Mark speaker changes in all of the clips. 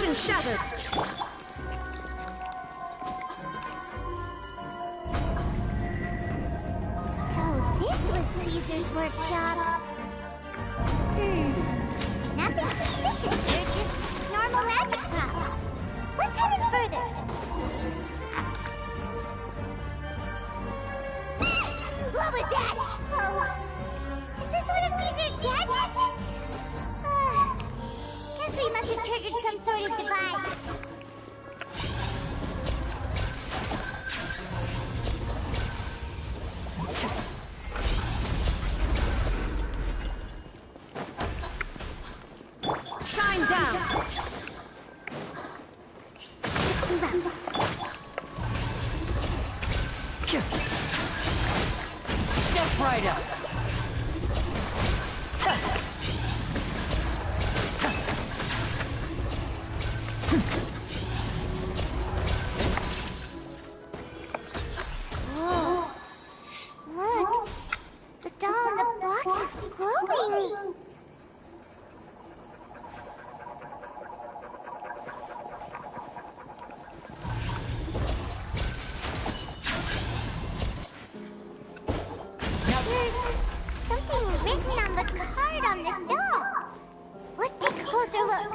Speaker 1: Illusion shattered!
Speaker 2: So this was Caesar's workshop. Nothing suspicious here, just normal magic props. Let's head in further. What was that? Oh, is this one of Caesar's gadgets? Guess we must have triggered some sort of device.
Speaker 1: Shine down!
Speaker 3: Step right up!
Speaker 2: Look, the doll in the box is glowing. There's something written on the card on this doll. Let's take a closer look.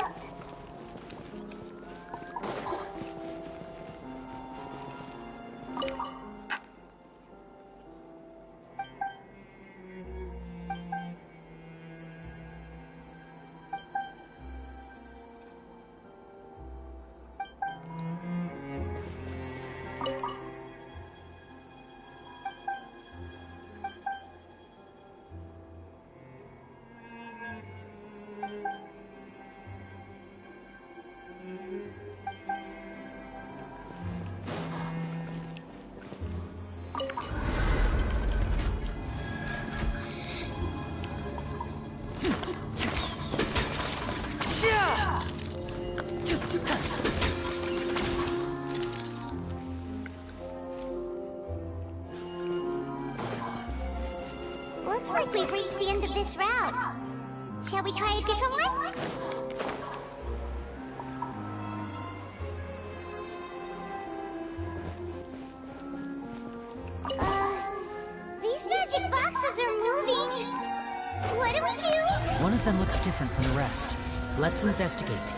Speaker 2: Looks like we've reached the end of this route. Shall we try a different one? These magic boxes are moving. What do we do?
Speaker 3: One of them looks different from the rest. Let's investigate.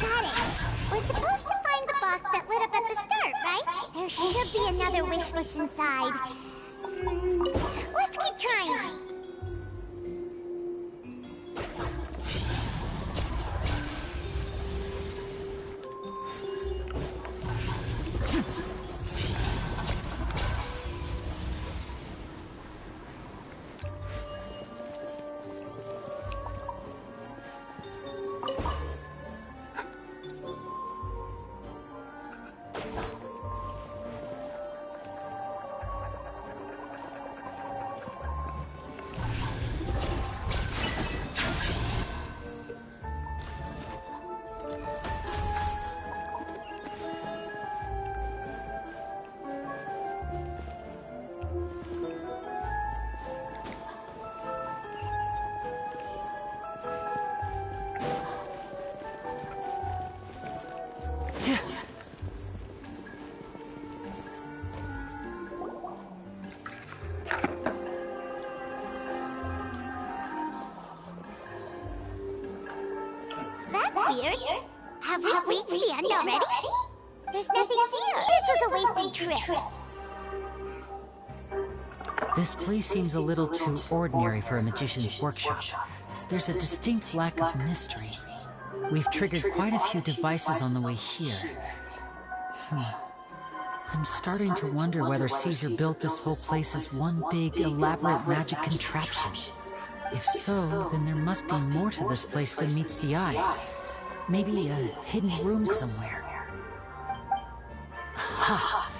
Speaker 2: Got it. We're supposed to find the box that lit up at the start, right? There should be another wish list inside. Let's keep trying. That's weird. Have we reached the end already? There's nothing here. This was a wasted trip.
Speaker 3: This place seems a little too ordinary for a magician's workshop. There's a distinct lack of mystery. We've triggered quite a few devices on the way here. I'm starting to wonder whether Caesar built this whole place as one big, elaborate magic contraption. If so, then there must be more to this place than meets the eye. Maybe a hidden room somewhere. Aha!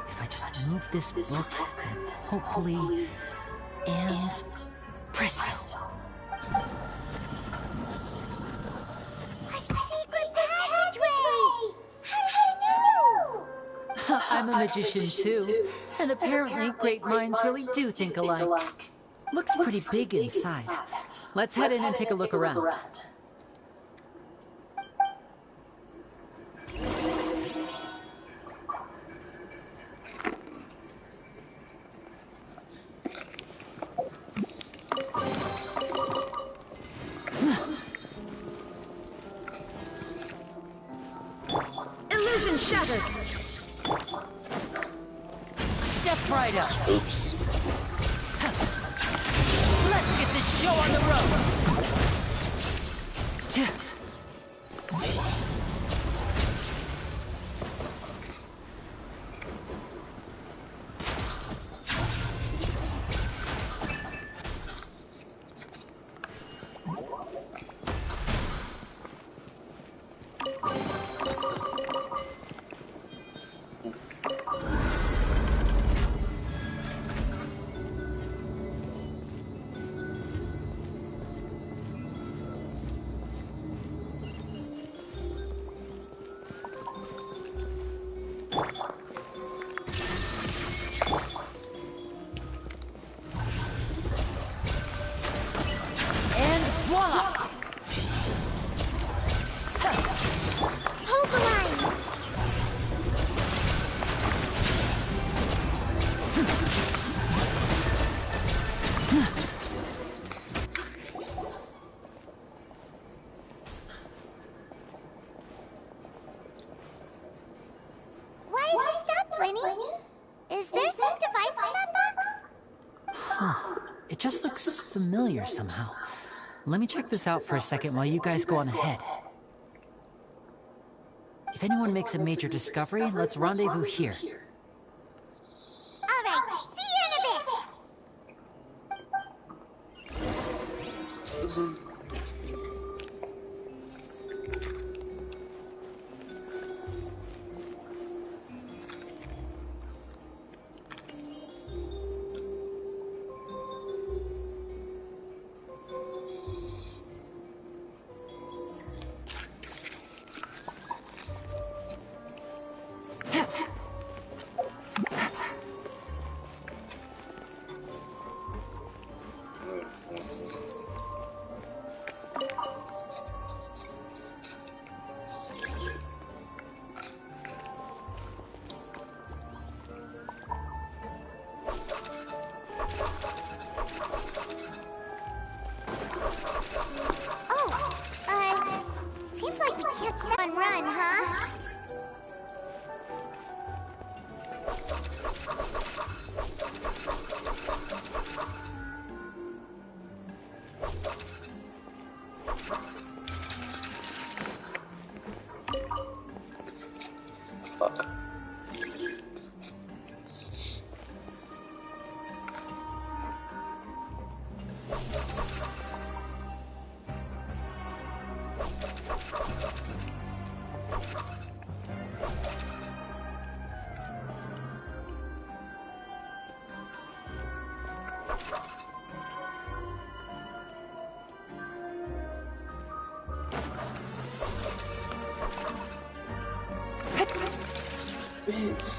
Speaker 3: If I just move this book, then hopefully... And... presto!
Speaker 2: A secret passageway! How did I know?
Speaker 3: I'm a magician too, and apparently great minds really do think alike. Looks pretty big inside. Let's head in and take a look around.
Speaker 1: Illusion shattered!
Speaker 3: Step right up.
Speaker 4: Oops.
Speaker 3: Let's get this show on the road. And voila!
Speaker 2: Hold the line! Why have you stopped, Winnie? Is there some device in that box?
Speaker 3: It just looks familiar somehow. Let me check this out for a second while you guys go on ahead. If anyone makes a major discovery, let's rendezvous here.
Speaker 2: All right, see you in a bit! Seems like we can't stop and run, huh?
Speaker 4: Fuck. Bitch.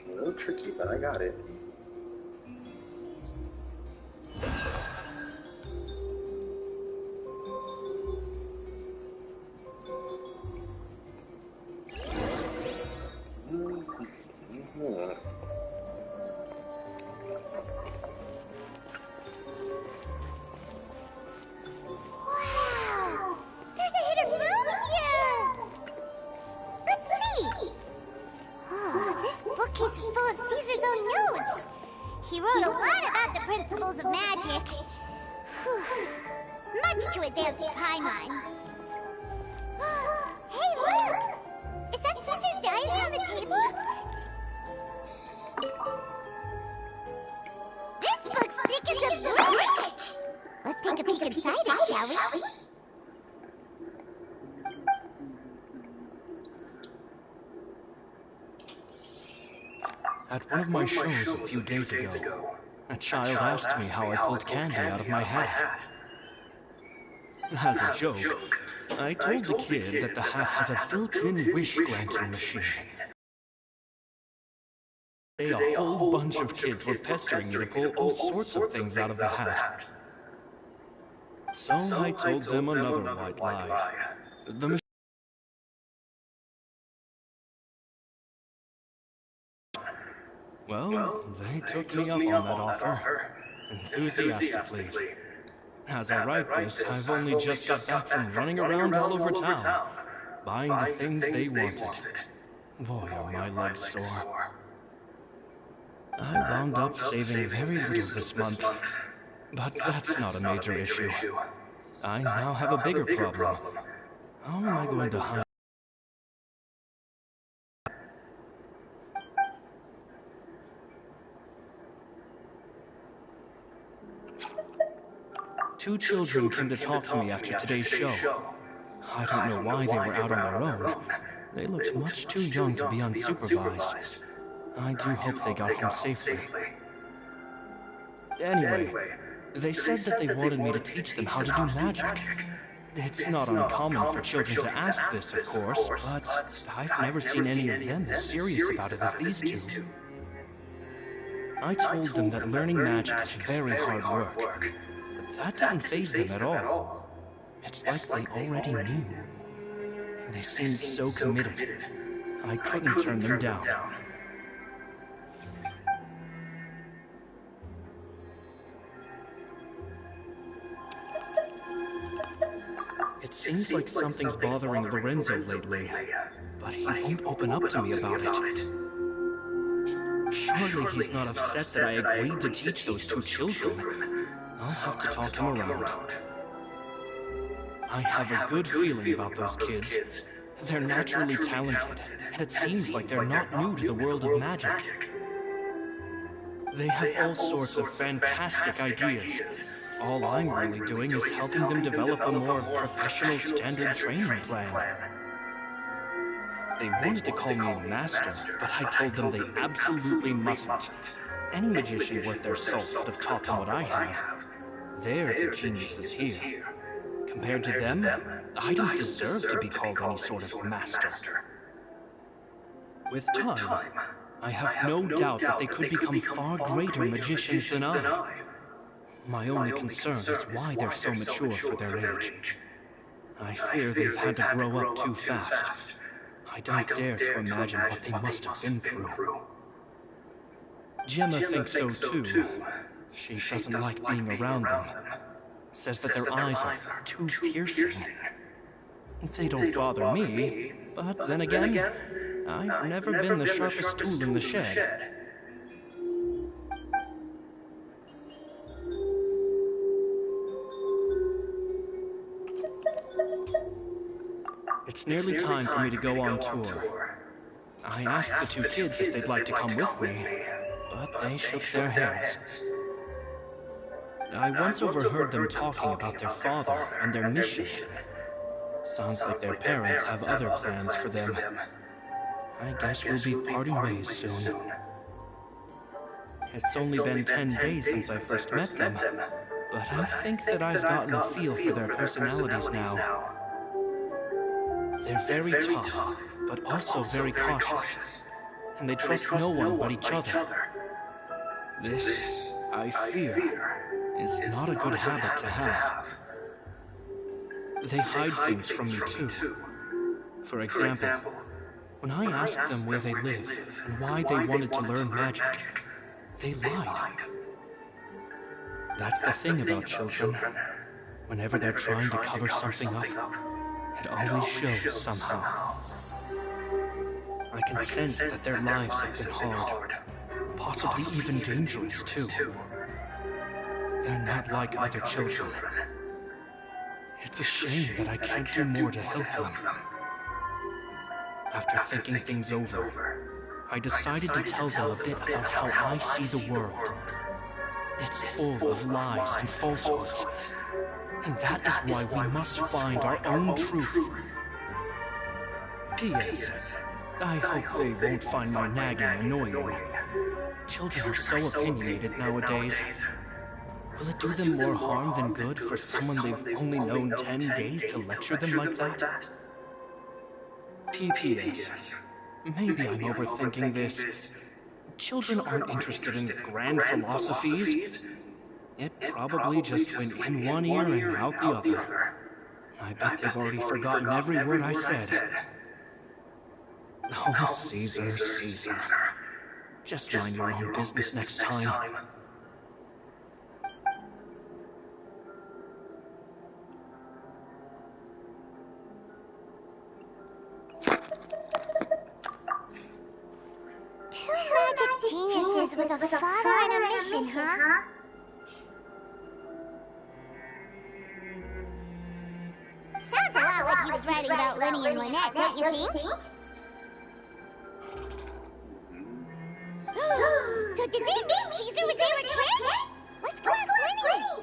Speaker 4: A little tricky, but I got it.
Speaker 2: He wrote a lot about the principles of magic. Whew. Much too advanced for Paimon. Hey, look! Is that Caesar's diary on the table? This book's thick as a brick! Let's take a peek inside it, shall we?
Speaker 5: At one of my shows a few days ago, a child asked me how I pulled candy out of my hat. As a joke, I told the kid that the hat has a built-in wish-granting machine. A whole bunch of kids were pestering me to pull all sorts of things out of the hat. So I told them another white lie. The machine. Well, they took me up on that offer, enthusiastically. As I write this, I've only just got back from running around all over town, buying the things they wanted. Boy, are my legs sore. I wound up saving very little this month, but that's not a major issue. I now have a bigger problem. How am I going to hide? Two children came to talk to me after today's show. I don't know why they were out on their own. They looked much too young to be unsupervised. I do hope they got home safely. Anyway, they said that they wanted me to teach them how to do magic. It's not uncommon for children to ask this, of course, but I've never seen any of them as serious about it as these two. I told them that learning magic is very hard work, but that didn't faze them at all. It's like they already knew. They seemed so committed. I couldn't turn them down. It seems like something's bothering Lorenzo lately, but he won't open up to me about it. Surely he's not upset that I agreed to teach those two children. I'll have to talk him around. I have a good feeling about those kids. They're naturally talented, and it seems like they're not new to the world of magic. They have all sorts of fantastic ideas. All I'm really doing is helping them develop a more professional standard training plan. They wanted to call me Master, but I told them they absolutely mustn't. Any magician worth their salt could have taught them what I have. They're the geniuses here. Compared to them, I don't deserve to be called any sort of master. With time, I have no doubt that they could become far greater magicians than I. My only concern is why they're so mature for their age. I fear they've had to grow up too fast. I don't dare to imagine what they must have been through. Gemma thinks so too. She doesn't like being around them. Says that their eyes are too piercing. They don't bother me, but then again, I've never been the sharpest tool in the shed. It's nearly time for me to go on tour. I asked the two kids if they'd like to come with me, but they shook their heads. I once overheard them talking about their father and their mission. Sounds like their parents have other plans for them. I guess we'll be parting ways soon. It's only been 10 days since I first met them, but I think that I've gotten a feel for their personalities now. They're very tough, but also very cautious, and they trust no one but each other. This, I fear, is not a good habit to have. They hide things from me too. For example, when I asked them where they live and why they wanted to learn magic, they lied. That's the thing about children. Whenever they're trying to cover something up, it always shows somehow. I can sense that their lives have been hard. Possibly even dangerous, too. They're not like other children. It's a shame that I can't do more to help them. After thinking things over, I decided to tell them a bit about how I see the world. It's full of lies and falsehoods. And that is why we must find our own truth. P.S. I hope they won't find my nagging annoying. Children are so opinionated nowadays. Will it do them more harm than good for someone they've only known 10 days to lecture them like that? P.P.S. Maybe I'm overthinking this. Children aren't interested in grand philosophies. It probably just went in one ear and out the other. I bet they've already forgotten every word I said. Oh, Caesar, Caesar. Just mind your own business next time.
Speaker 2: Two magic geniuses with a father and a mission, huh? Sounds a lot like he was writing about Winnie and Lynette, don't you think? So did they meet Caesar when they were kids? Let's go ask Winnie!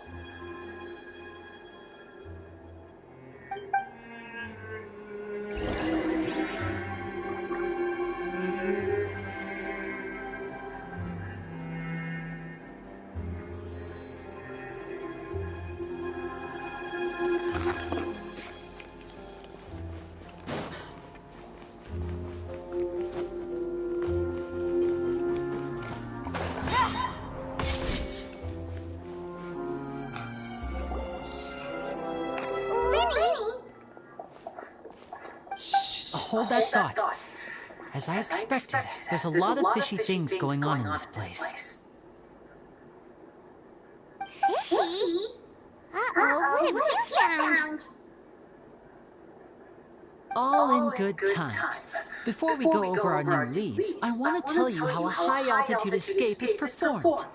Speaker 3: Hold that thought. As I expected, there's a lot of fishy things going on in this place.
Speaker 2: Fishy? Uh-oh, what have you found?
Speaker 3: All in good time. Before we go over our new leads, I want to tell you how a high-altitude escape is performed.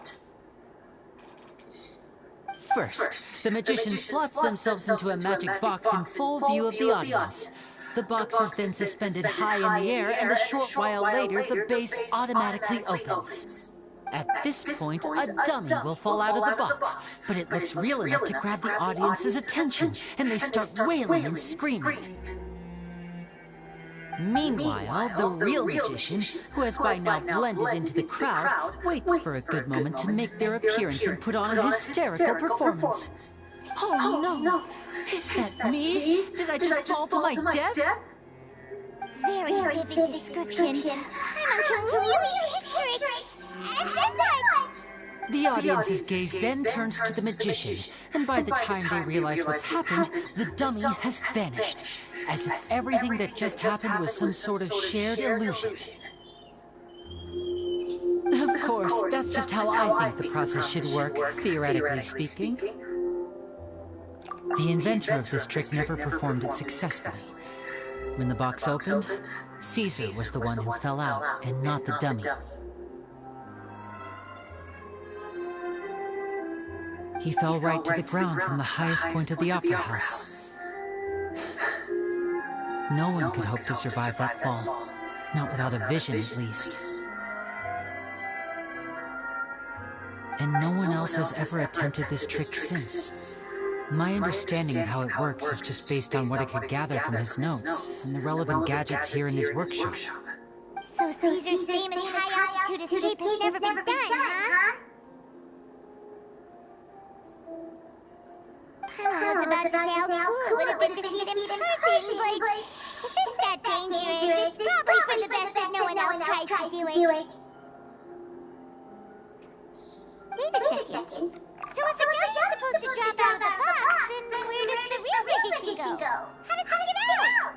Speaker 3: First, the magician slots themselves into a magic box in full view of the audience. The box is then suspended high in the air, and a short while later, the base automatically opens. At this point, a dummy will fall out of the box, but it looks real enough to grab the audience's attention, and they start wailing and screaming. Meanwhile, the real magician, who has by now blended into the crowd, waits for a good moment to make their appearance and put on a hysterical performance. Oh no! Is that me? Did I just fall to my death?
Speaker 2: Very vivid description. Paimon can really picture it. And then what?
Speaker 3: The audience's gaze then turns to the magician, and by the time they realize what's happened, the dummy has vanished, as if everything that just happened was some sort of shared illusion. Of course, that's just how I think the process should work, theoretically speaking. The inventor of this trick never performed it successfully. When the box opened, Caesar was the one who fell out, and not the dummy. He fell right to the ground from the highest point of the opera house. No one could hope to survive that fall, not without a vision at least. And no one else has ever attempted this trick since. My understanding of how it works is just based on what I could gather from his notes and the relevant gadgets here in his workshop.
Speaker 2: So Caesar's famous high-altitude escape has never been done, huh? Paimon was about to say how cool it would have been to see it in person, but if it's that dangerous, it's probably for the best that no one else tries to do it. Wait a second. So if a dummy's supposed to drop out of the box, then where does the real magician go? How does he get out?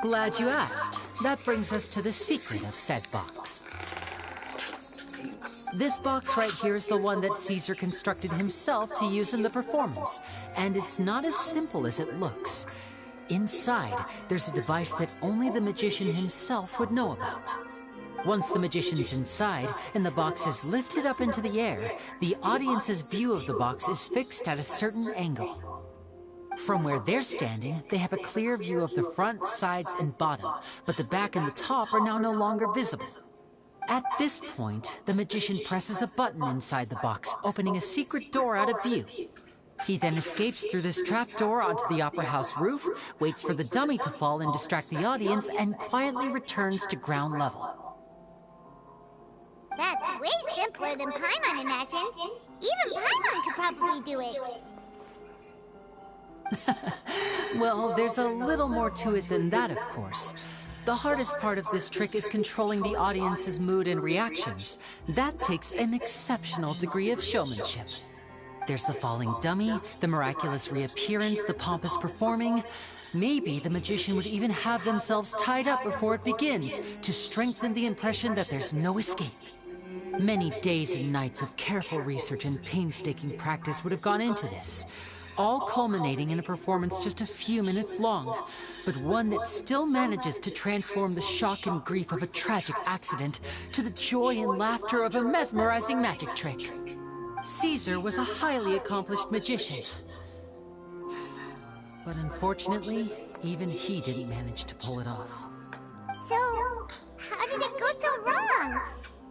Speaker 3: Glad you asked. That brings us to the secret of said box. This box right here is the one that Caesar constructed himself to use in the performance, and it's not as simple as it looks. Inside, there's a device that only the magician himself would know about. Once the magician's inside and the box is lifted up into the air, the audience's view of the box is fixed at a certain angle. From where they're standing, they have a clear view of the front, sides, and bottom, but the back and the top are now no longer visible. At this point, the magician presses a button inside the box, opening a secret door out of view. He then escapes through this trapdoor onto the opera house roof, waits for the dummy to fall and distract the audience, and quietly returns to ground level.
Speaker 2: That's way simpler than Paimon imagined. Even Paimon could probably do it.
Speaker 3: Well, there's a little more to it than that, of course. The hardest part of this trick is controlling the audience's mood and reactions. That takes an exceptional degree of showmanship. There's the falling dummy, the miraculous reappearance, the pompous performing. Maybe the magician would even have themselves tied up before it begins to strengthen the impression that there's no escape. Many days and nights of careful research and painstaking practice would have gone into this, all culminating in a performance just a few minutes long, but one that still manages to transform the shock and grief of a tragic accident to the joy and laughter of a mesmerizing magic trick. Caesar was a highly accomplished magician, but unfortunately, even he didn't manage to pull it off.
Speaker 2: So, how did it go so wrong?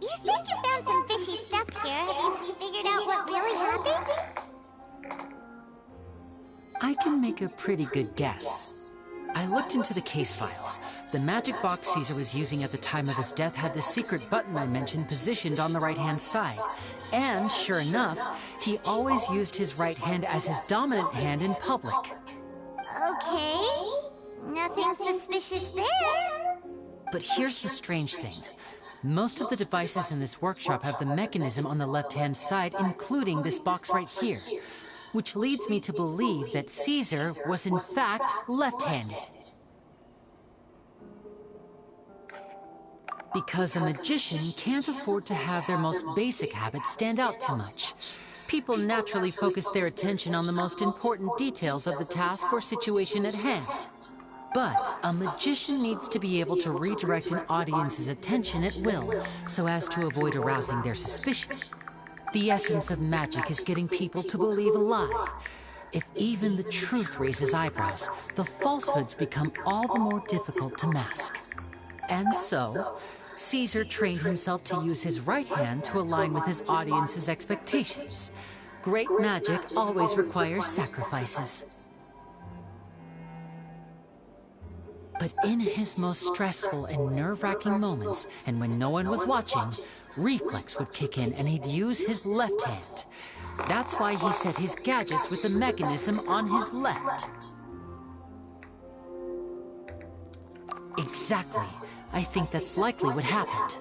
Speaker 2: You said you found some fishy stuff here. Have you figured out what really happened?
Speaker 3: I can make a pretty good guess. I looked into the case files. The magic box Caesar was using at the time of his death had the secret button I mentioned positioned on the right-hand side. And, sure enough, he always used his right hand as his dominant hand in public.
Speaker 2: Okay. Nothing suspicious there.
Speaker 3: But here's the strange thing. Most of the devices in this workshop have the mechanism on the left-hand side, including this box right here, which leads me to believe that Caesar was in fact left-handed. Because a magician can't afford to have their most basic habits stand out too much. People naturally focus their attention on the most important details of the task or situation at hand. But a magician needs to be able to redirect an audience's attention at will, so as to avoid arousing their suspicion. The essence of magic is getting people to believe a lie. If even the truth raises eyebrows, the falsehoods become all the more difficult to mask. And so, Caesar trained himself to use his right hand to align with his audience's expectations. Great magic always requires sacrifices. But in his most stressful and nerve-wracking moments, and when no one was watching, reflex would kick in and he'd use his left hand. That's why he set his gadgets with the mechanism on his left. Exactly. I think that's likely what happened.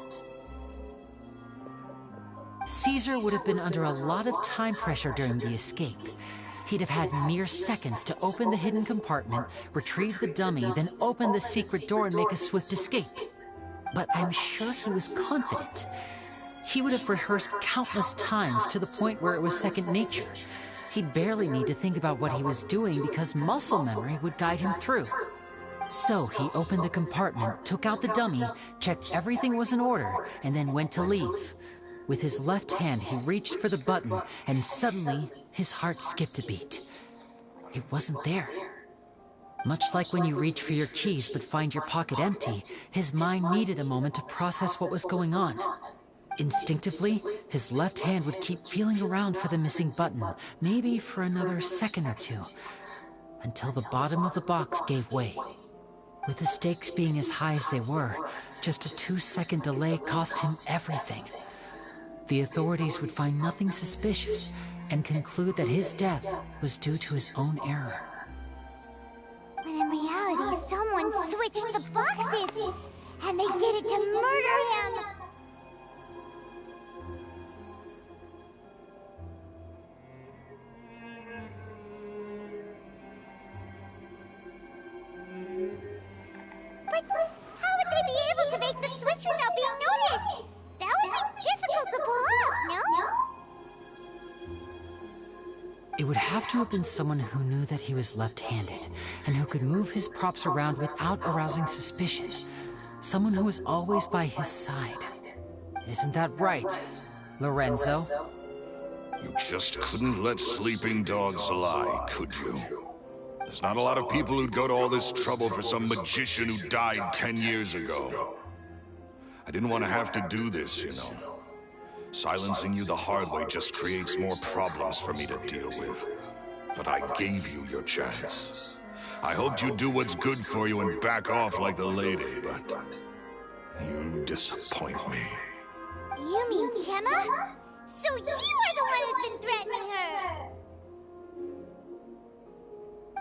Speaker 3: Caesar would have been under a lot of time pressure during the escape. He'd have had mere seconds to open the hidden compartment, retrieve the dummy, then open the secret door and make a swift escape. But I'm sure he was confident. He would have rehearsed countless times to the point where it was second nature. He'd barely need to think about what he was doing because muscle memory would guide him through. So he opened the compartment, took out the dummy, checked everything was in order, and then went to leave. With his left hand, he reached for the button, and suddenly, his heart skipped a beat. It wasn't there. Much like when you reach for your keys but find your pocket empty, his mind needed a moment to process what was going on. Instinctively, his left hand would keep feeling around for the missing button, maybe for another second or two, until the bottom of the box gave way. With the stakes being as high as they were, just a 2-second delay cost him everything. The authorities would find nothing suspicious and conclude that his death was due to his own error.
Speaker 2: But in reality, someone switched the boxes, and they did it to murder him! But how would they be able to make the switch without being noticed? That would be difficult to pull off, no?
Speaker 3: It would have to have been someone who knew that he was left-handed, and who could move his props around without arousing suspicion. Someone who was always by his side. Isn't that right, Lorenzo?
Speaker 6: You just couldn't let sleeping dogs lie, could you? There's not a lot of people who'd go to all this trouble for some magician who died 10 years ago. I didn't want to have to do this, you know. Silencing you the hard way just creates more problems for me to deal with. But I gave you your chance. I hoped you'd do what's good for you and back off like the lady, but you disappoint me.
Speaker 2: You mean Gemma? So you are the one who's been threatening her!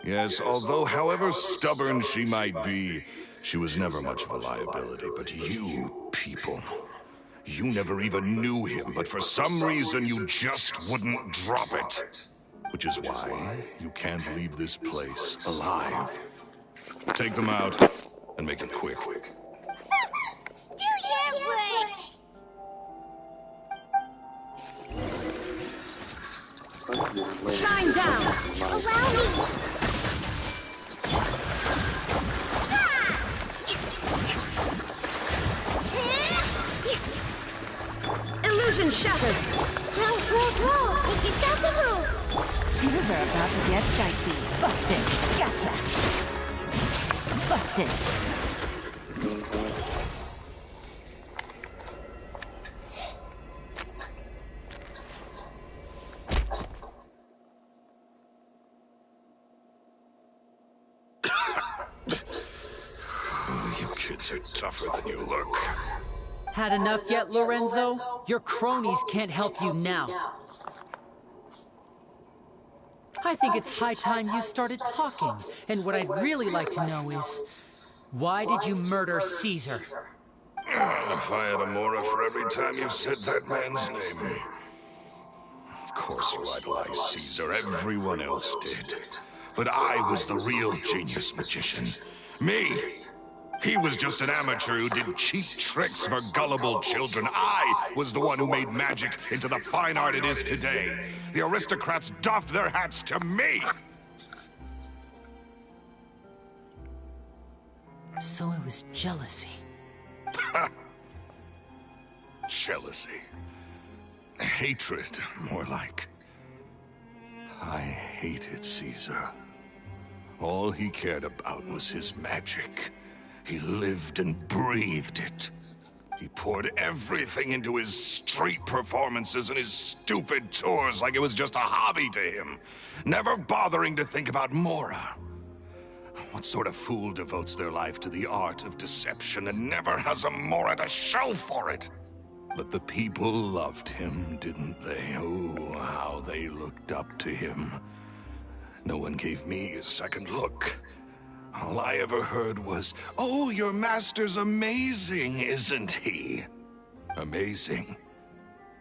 Speaker 6: Yes, although however stubborn she might be, she was never much of a liability. But you people, you never even knew him, but for some reason you just wouldn't drop it. Which is why you can't leave this place alive. Take them out, and make it quick.
Speaker 2: Do your worst!
Speaker 1: Shine down!
Speaker 2: Allow me!
Speaker 1: Illusion shattered!
Speaker 2: Roll! Make yourselves a move!
Speaker 7: Things are about to get dicey. Busted. Gotcha. Busted.
Speaker 6: You kids are tougher than you look.
Speaker 3: Had enough yet, Lorenzo? Your cronies can't help you now. I think it's high time you started talking. And what I'd really like to know is, why did you murder Caesar?
Speaker 6: If I had a Mora for every time you said that man's name. Of course you idolized Caesar, everyone else did. But I was the real genius magician. Me! He was just an amateur who did cheap tricks for gullible children. I was the one who made magic into the fine art it is today. The aristocrats doffed their hats to me!
Speaker 3: So it was jealousy.
Speaker 6: Jealousy. Hatred, more like. I hated Caesar. All he cared about was his magic. He lived and breathed it. He poured everything into his street performances and his stupid tours like it was just a hobby to him, never bothering to think about Mora. What sort of fool devotes their life to the art of deception and never has a Mora to show for it? But the people loved him, didn't they? Oh, how they looked up to him. No one gave me a second look. All I ever heard was, "Oh, your master's amazing, isn't he?" Amazing.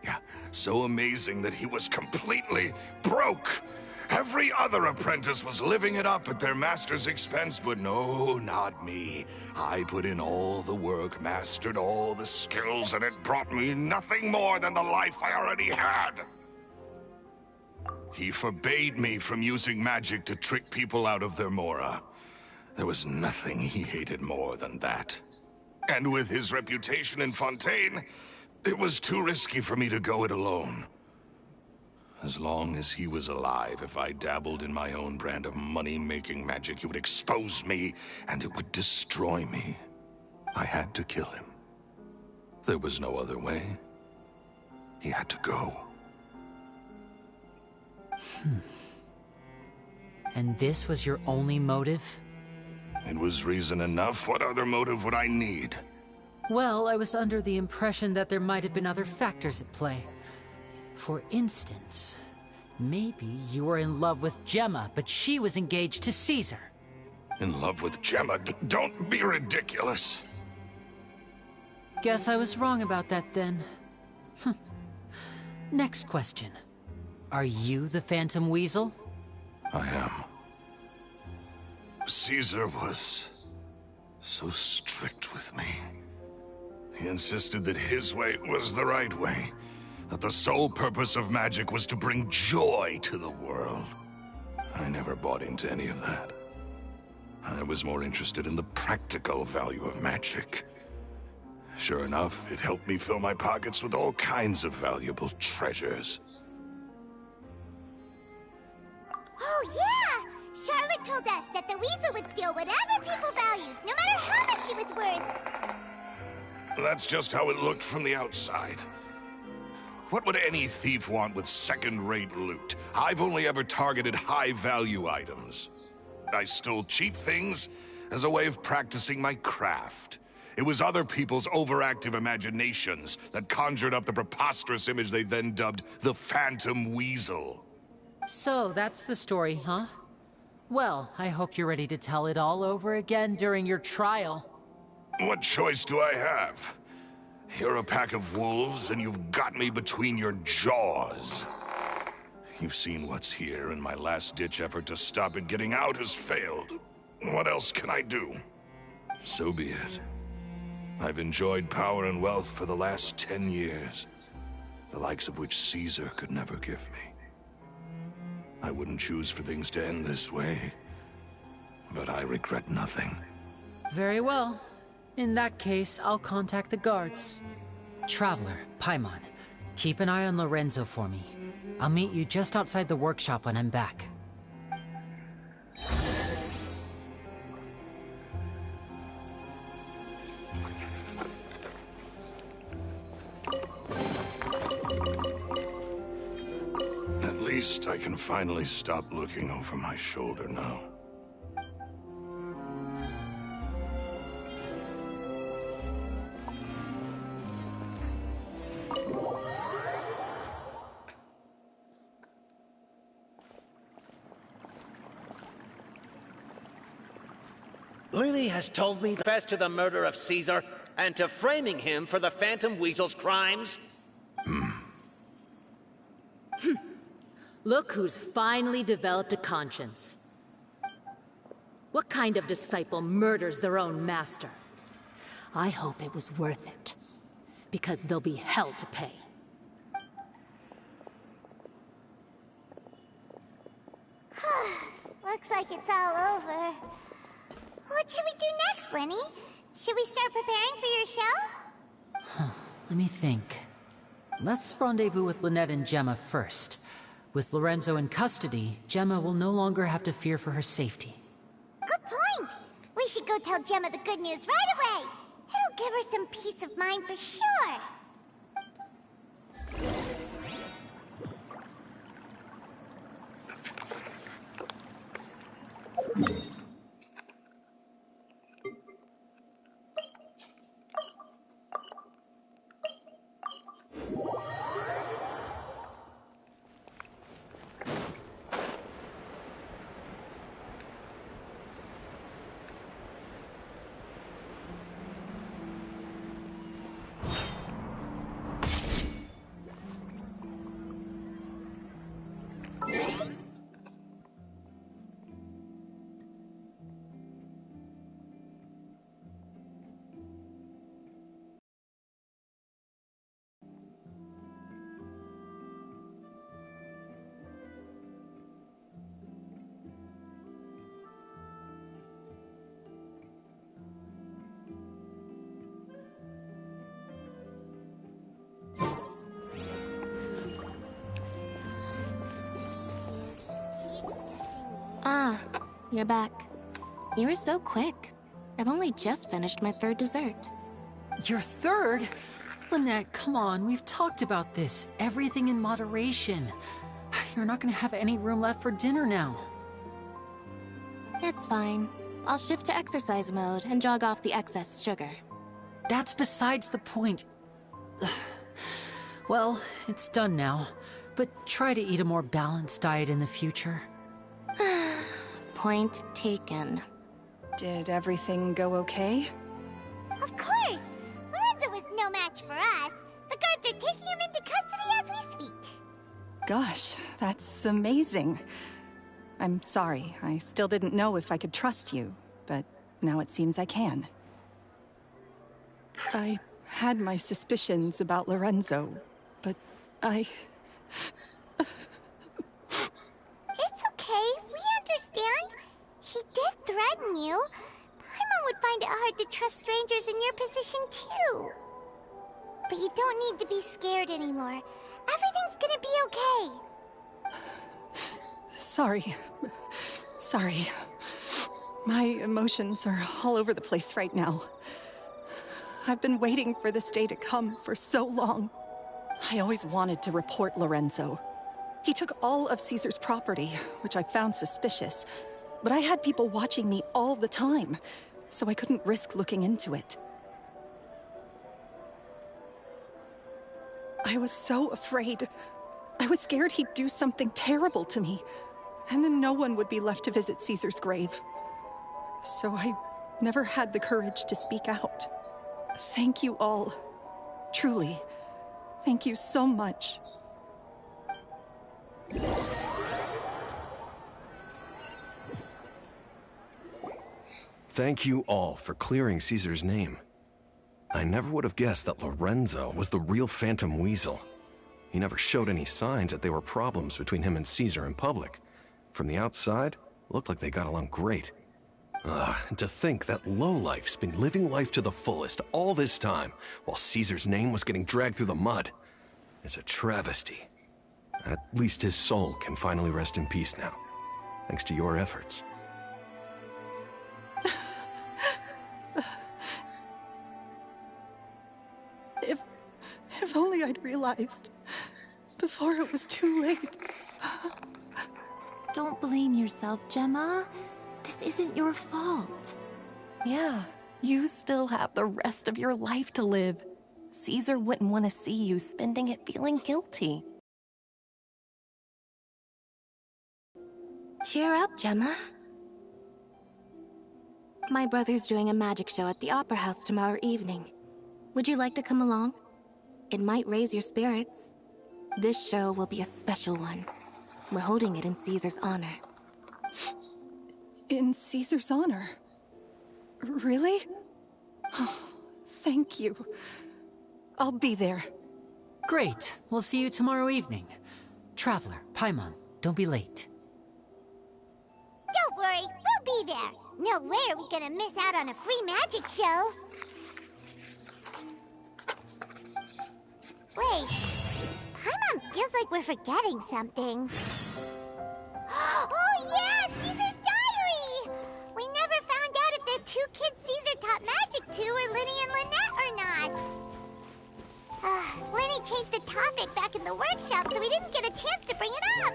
Speaker 6: Yeah, so amazing that he was completely broke. Every other apprentice was living it up at their master's expense, but no, not me. I put in all the work, mastered all the skills, and it brought me nothing more than the life I already had. He forbade me from using magic to trick people out of their Mora. There was nothing he hated more than that. And with his reputation in Fontaine, it was too risky for me to go it alone. As long as he was alive, if I dabbled in my own brand of money-making magic, he would expose me, and it would destroy me. I had to kill him. There was no other way. He had to go.
Speaker 3: And this was your only motive?
Speaker 6: It was reason enough. What other motive would I need?
Speaker 3: Well, I was under the impression that there might have been other factors at play. For instance, maybe you were in love with Gemma, but she was engaged to Caesar.
Speaker 6: In love with Gemma? Don't be ridiculous.
Speaker 3: Guess I was wrong about that then. Next question. Are you the Phantom Weasel?
Speaker 6: I am. Caesar was So strict with me. He insisted that his way was the right way. That the sole purpose of magic was to bring joy to the world. I never bought into any of that. I was more interested in the practical value of magic. Sure enough, it helped me fill my pockets with all kinds of valuable treasures.
Speaker 2: Oh, yeah! Charlotte told us that the weasel would steal whatever people valued, no matter how much it was worth.
Speaker 6: That's just how it looked from the outside. What would any thief want with second-rate loot? I've only ever targeted high-value items. I stole cheap things as a way of practicing my craft. It was other people's overactive imaginations that conjured up the preposterous image they then dubbed the Phantom Weasel.
Speaker 3: So, that's the story, huh? Well, I hope you're ready to tell it all over again during your trial.
Speaker 6: What choice do I have? You're a pack of wolves, and you've got me between your jaws. You've seen what's here, and my last-ditch effort to stop it getting out has failed. What else can I do? So be it. I've enjoyed power and wealth for the last 10 years, the likes of which Caesar could never give me. I wouldn't choose for things to end this way, but I regret nothing.
Speaker 3: Very well. In that case, I'll contact the guards. Traveler, Paimon, keep an eye on Lorenzo for me. I'll meet you just outside the workshop when I'm back.
Speaker 6: At least I can finally stop looking over my shoulder now.
Speaker 8: Lily has told me to confess to the murder of Caesar and to framing him for the Phantom Weasel's crimes.
Speaker 1: Look who's finally developed a conscience. What kind of disciple murders their own master? I hope it was worth it, because they'll be hell to pay.
Speaker 2: Looks like it's all over. What should we do next, Lenny? Should we start preparing for your show?
Speaker 3: Let me think. Let's rendezvous with Lynette and Gemma first. With Lorenzo in custody, Gemma will no longer have to fear for her safety.
Speaker 2: Good point. We should go tell Gemma the good news right away. It'll give her some peace of mind for sure.
Speaker 9: Ah, you're back. You were so quick. I've only just finished my third dessert.
Speaker 3: Your third? Lynette, come on, we've talked about this. Everything in moderation. You're not gonna have any room left for dinner now.
Speaker 9: It's fine. I'll shift to exercise mode and jog off the excess sugar.
Speaker 3: That's besides the point. Well, it's done now, but try to eat a more balanced diet in the future.
Speaker 9: Point taken.
Speaker 7: Did everything go okay?
Speaker 2: Of course! Lorenzo was no match for us. The guards are taking him into custody as we speak.
Speaker 7: Gosh, that's amazing. I'm sorry, I still didn't know if I could trust you, but now it seems I can. I had my suspicions about Lorenzo, but I...
Speaker 2: It's okay, we understand. He did threaten you. Paimon would find it hard to trust strangers in your position, too. But you don't need to be scared anymore. Everything's gonna be okay.
Speaker 7: Sorry. Sorry. My emotions are all over the place right now. I've been waiting for this day to come for so long. I always wanted to report Lorenzo. He took all of Caesar's property, which I found suspicious, but I had people watching me all the time, so I couldn't risk looking into it. I was so afraid. I was scared he'd do something terrible to me, and then no one would be left to visit Caesar's grave. So I never had the courage to speak out. Thank you all. Truly. Thank you so much.
Speaker 10: Thank you all for clearing Caesar's name. I never would have guessed that Lorenzo was the real Phantom Weasel. He never showed any signs that there were problems between him and Caesar in public. From the outside, it looked like they got along great. And to think that lowlife's been living life to the fullest all this time, while Caesar's name was getting dragged through the mud. It's a travesty. At least his soul can finally rest in peace now, thanks to your efforts.
Speaker 7: If only I'd realized before it was too late.
Speaker 9: Don't blame yourself, Gemma. This isn't your fault.
Speaker 7: Yeah, you still have the rest of your life to live. Caesar wouldn't want to see you spending it feeling guilty.
Speaker 9: Cheer up, Gemma. My brother's doing a magic show at the Opera House tomorrow evening. Would you like to come along? It might raise your spirits. This show will be a special one. We're holding it in Caesar's honor.
Speaker 7: In Caesar's honor? Really? Oh, thank you. I'll be there.
Speaker 3: Great. We'll see you tomorrow evening. Traveler, Paimon, don't be late.
Speaker 2: Don't worry, we'll be there. No way are we gonna miss out on a free magic show. Wait, Paimon feels like we're forgetting something. Oh yeah, Caesar's diary! We never found out if the two kids Caesar taught magic to were Linny and Lynette or not. Linny changed the topic back in the workshop, so we didn't get a chance to bring it up.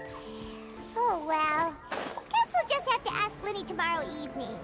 Speaker 2: Oh well, guess we'll just have to ask Linny tomorrow evening.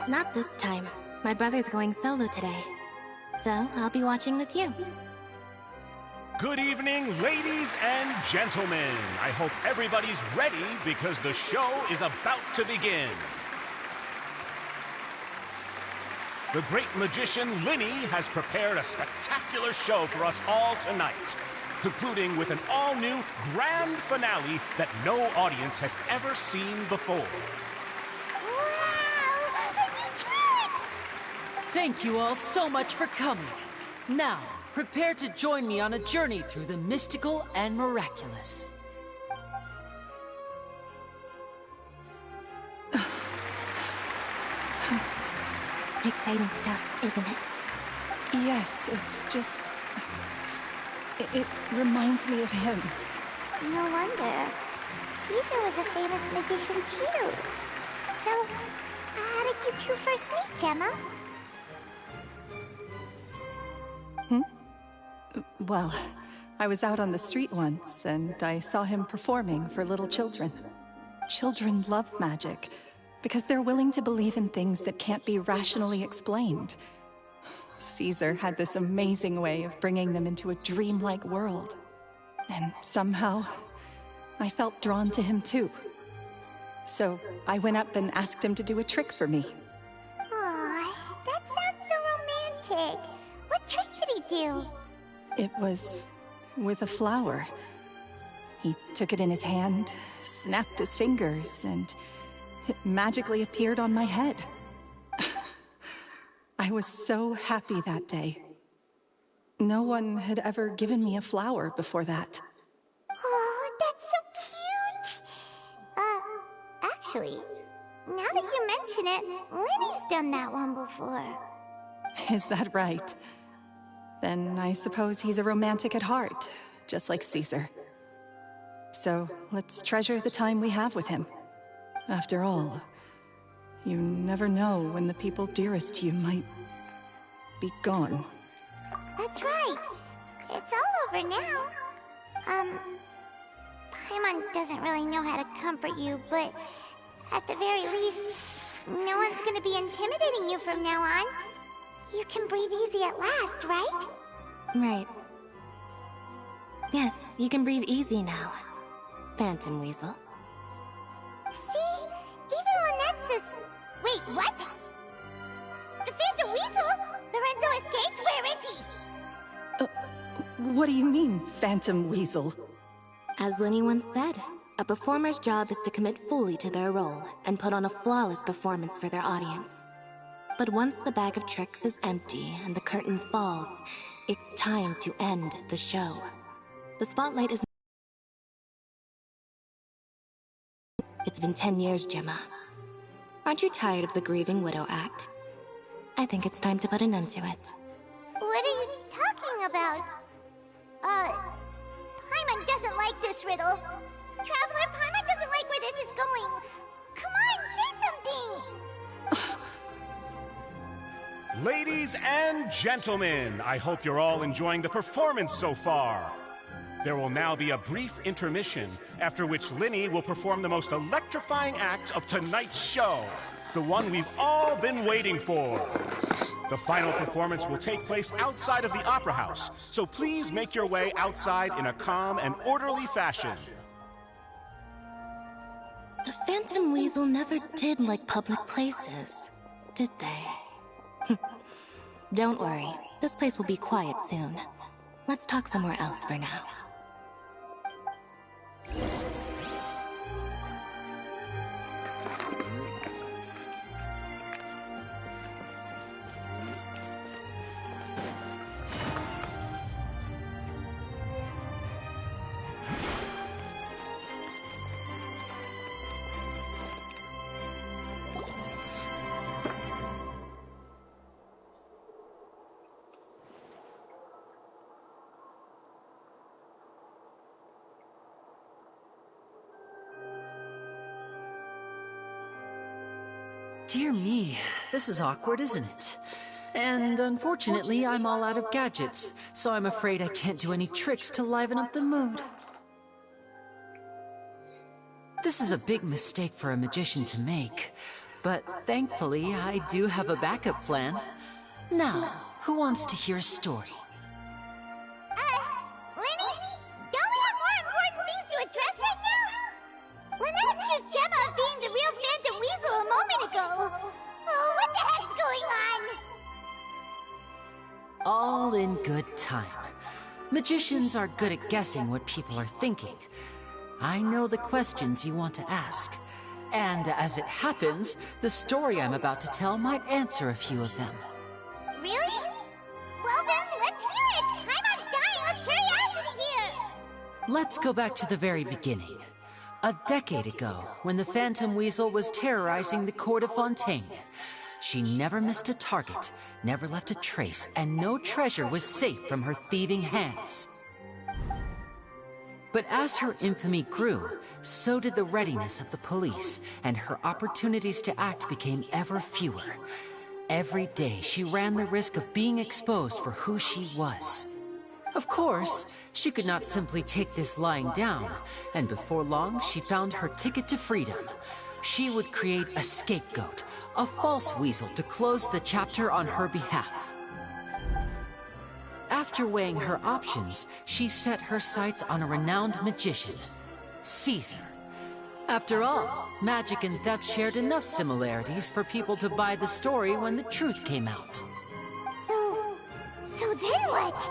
Speaker 9: Not this time. My brother's going solo today. So, I'll be watching with you.
Speaker 11: Good evening, ladies and gentlemen. I hope everybody's ready because the show is about to begin. The great magician Linny has prepared a spectacular show for us all tonight, concluding with an all-new grand finale that no audience has ever seen before.
Speaker 3: Thank you all so much for coming. Now, prepare to join me on a journey through the mystical and miraculous.
Speaker 9: Exciting stuff, isn't it?
Speaker 7: Yes, it's just... It reminds me of him.
Speaker 2: No wonder. Caesar was a famous magician too. So, how did you two first meet, Gemma?
Speaker 7: Well, I was out on the street once, and I saw him performing for little children. Children love magic, because they're willing to believe in things that can't be rationally explained. Caesar had this amazing way of bringing them into a dreamlike world. And somehow, I felt drawn to him too. So, I went up and asked him to do a trick for me.
Speaker 2: Aw, that sounds so romantic. What trick did he do?
Speaker 7: It was with a flower. He took it in his hand, snapped his fingers, and it magically appeared on my head. I was so happy that day. No one had ever given me a flower before that.
Speaker 2: Oh, that's so cute! Actually, now that you mention it, Linny's done that one before.
Speaker 7: Is that right? Then I suppose he's a romantic at heart, just like Caesar. So, let's treasure the time we have with him. After all, you never know when the people dearest to you might be gone.
Speaker 2: That's right. It's all over now. Paimon doesn't really know how to comfort you, but at the very least, no one's gonna be intimidating you from now on. You can breathe easy at last, right?
Speaker 9: Right. Yes, you can breathe easy now, Phantom Weasel.
Speaker 2: See? Even when that says... Wait, what? The Phantom Weasel? Lorenzo escaped? Where is he?
Speaker 7: What do you mean, Phantom Weasel?
Speaker 9: As Linny once said, a performer's job is to commit fully to their role and put on a flawless performance for their audience. But once the bag of tricks is empty and the curtain falls, it's time to end the show. The spotlight is... It's been 10 years, Gemma. Aren't you tired of the grieving widow act? I think it's time to put an end to it.
Speaker 2: What are you talking about? Paimon doesn't like this riddle. Traveler, Paimon doesn't like where this is going. Come on, say something!
Speaker 11: Ladies and gentlemen, I hope you're all enjoying the performance so far. There will now be a brief intermission, after which Linny will perform the most electrifying act of tonight's show, the one we've all been waiting for. The final performance will take place outside of the Opera House, so please make your way outside in a calm and orderly fashion.
Speaker 9: The Phantom Weasel never did like public places, did they? Don't worry, this place will be quiet soon. Let's talk somewhere else for now.
Speaker 3: Dear me, this is awkward, isn't it? And unfortunately, I'm all out of gadgets, so I'm afraid I can't do any tricks to liven up the mood. This is a big mistake for a magician to make, but thankfully I do have a backup plan. Now, who wants to hear a story?
Speaker 2: Lenny? Don't we have more important things to address right now? Lynette accused Gemma of being the real Phantom Weasel a moment ago. Oh, what the heck's going on?
Speaker 3: All in good time. Magicians are good at guessing what people are thinking. I know the questions you want to ask. And as it happens, the story I'm about to tell might answer a few of them.
Speaker 2: Really? Well then, let's hear it! Paimon's dying of curiosity here!
Speaker 3: Let's go back to the very beginning. A decade ago, when the Phantom Weasel was terrorizing the court of Fontaine. She never missed a target, never left a trace, and no treasure was safe from her thieving hands. But as her infamy grew, so did the readiness of the police, and her opportunities to act became ever fewer. Every day, she ran the risk of being exposed for who she was. Of course, she could not simply take this lying down, and before long, she found her ticket to freedom. She would create a scapegoat, a false weasel to close the chapter on her behalf. After weighing her options, she set her sights on a renowned magician, Caesar. After all, magic and theft shared enough similarities for people to buy the story when the truth came out.
Speaker 2: So then what?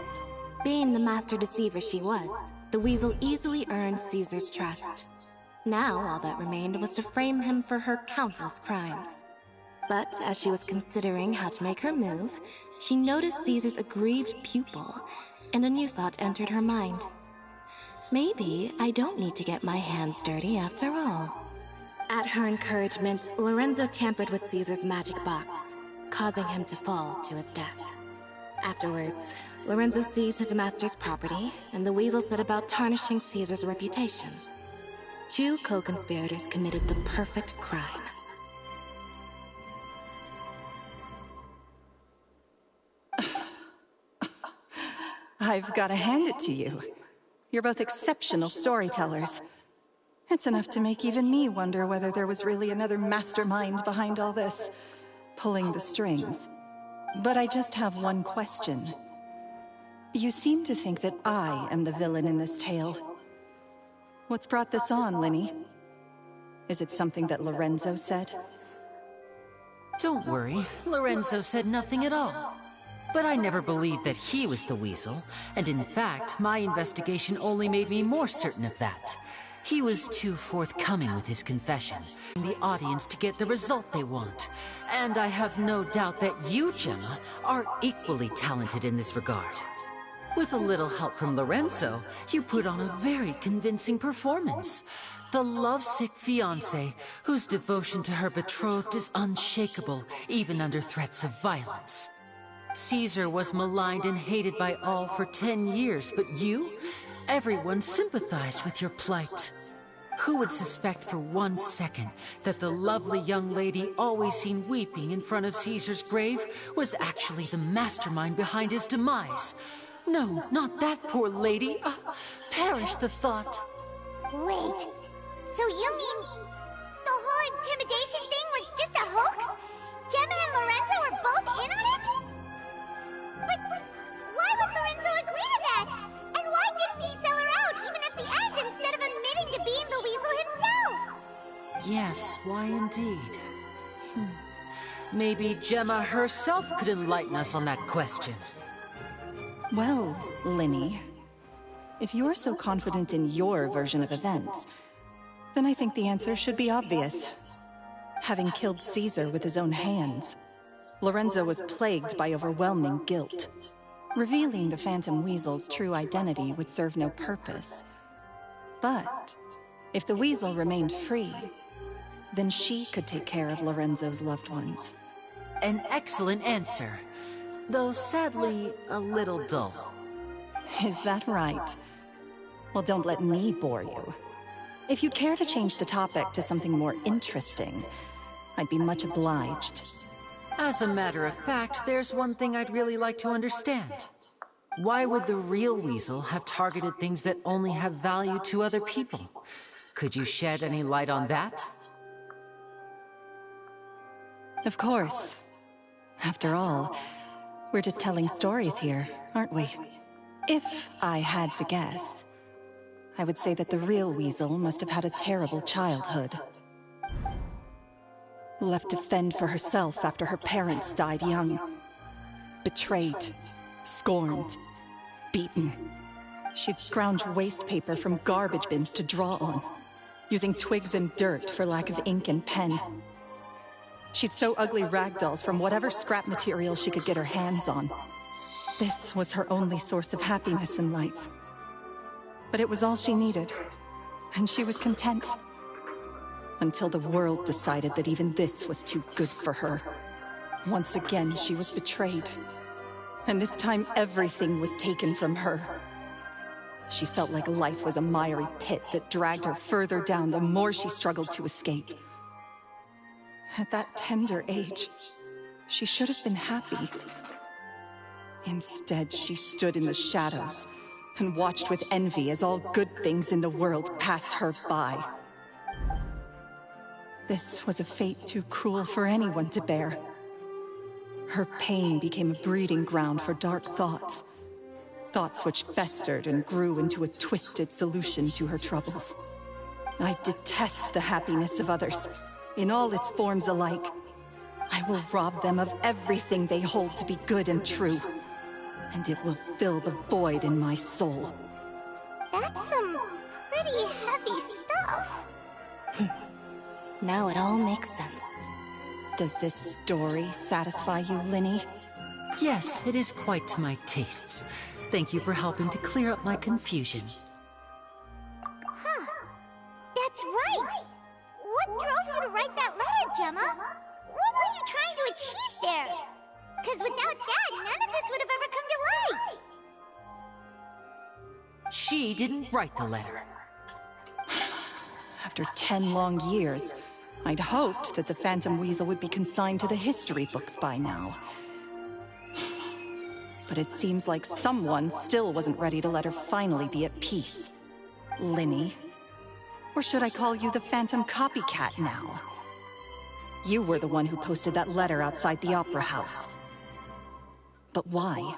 Speaker 9: Being the master deceiver she was, the weasel easily earned Caesar's trust. Now, all that remained was to frame him for her countless crimes. But as she was considering how to make her move, she noticed Caesar's aggrieved pupil, and a new thought entered her mind. Maybe I don't need to get my hands dirty after all. At her encouragement, Lorenzo tampered with Caesar's magic box, causing him to fall to his death. Afterwards, Lorenzo seized his master's property, and the weasel set about tarnishing Caesar's reputation. Two co-conspirators committed the perfect crime.
Speaker 7: I've got to hand it to you. You're both exceptional storytellers. It's enough to make even me wonder whether there was really another mastermind behind all this, pulling the strings. But I just have one question. You seem to think that I am the villain in this tale. What's brought this on, Linny? Is it something that Lorenzo said?
Speaker 3: Don't worry, Lorenzo said nothing at all. But I never believed that he was the weasel, and in fact, my investigation only made me more certain of that. He was too forthcoming with his confession, the audience to get the result they want. And I have no doubt that you, Gemma, are equally talented in this regard. With a little help from Lorenzo, you put on a very convincing performance. The lovesick fiancé, whose devotion to her betrothed is unshakable, even under threats of violence. Caesar was maligned and hated by all for 10 years, but you? Everyone sympathized with your plight. Who would suspect for 1 second that the lovely young lady always seen weeping in front of Caesar's grave was actually the mastermind behind his demise? No, not that poor lady. Perish the thought.
Speaker 2: Wait, so you mean the whole intimidation thing was just a hoax? Gemma and Lorenzo were both in on it? But why would Lorenzo agree to that? And why didn't he sell her out, even at the end, instead of admitting to being the weasel himself?
Speaker 3: Yes, why indeed? Maybe Gemma herself could enlighten us on that question.
Speaker 7: Well, Linny, if you're so confident in your version of events, then I think the answer should be obvious. Having killed Caesar with his own hands, Lorenzo was plagued by overwhelming guilt. Revealing the Phantom Weasel's true identity would serve no purpose. But if the Weasel remained free, then she could take care of Lorenzo's loved ones.
Speaker 3: An excellent answer, though sadly a little dull.
Speaker 7: Is that right? Well, don't let me bore you. If you'd care to change the topic to something more interesting, I'd be much obliged.
Speaker 3: As a matter of fact, there's one thing I'd really like to understand. Why would the real weasel have targeted things that only have value to other people? Could you shed any light on that?
Speaker 7: Of course. After all, we're just telling stories here, aren't we? If I had to guess, I would say that the real Weasel must have had a terrible childhood. Left to fend for herself after her parents died young. Betrayed, scorned, beaten. She'd scrounge waste paper from garbage bins to draw on, using twigs and dirt for lack of ink and pen. She'd sew ugly rag dolls from whatever scrap material she could get her hands on. This was her only source of happiness in life. But it was all she needed, and she was content. Until the world decided that even this was too good for her. Once again, she was betrayed. And this time, everything was taken from her. She felt like life was a miry pit that dragged her further down the more she struggled to escape. At that tender age, she should have been happy. Instead, she stood in the shadows and watched with envy as all good things in the world passed her by. This was a fate too cruel for anyone to bear. Her pain became a breeding ground for dark thoughts. Thoughts which festered and grew into a twisted solution to her troubles. I detest the happiness of others, in all its forms alike. I will rob them of everything they hold to be good and true. And it will fill the void in my soul.
Speaker 2: That's some pretty heavy stuff.
Speaker 9: Now it all makes sense.
Speaker 7: Does this story satisfy you, Linny?
Speaker 3: Yes, it is quite to my tastes. Thank you for helping to clear up my confusion.
Speaker 2: Huh. That's right! What drove you to write that letter, Gemma? What were you trying to achieve there? Because without that, none of this would have ever come to light!
Speaker 3: She didn't write the letter.
Speaker 7: After 10 long years, I'd hoped that the Phantom Weasel would be consigned to the history books by now. But it seems like someone still wasn't ready to let her finally be at peace. Linny. Or should I call you the Phantom Copycat now? You were the one who posted that letter outside the Opera House. But why?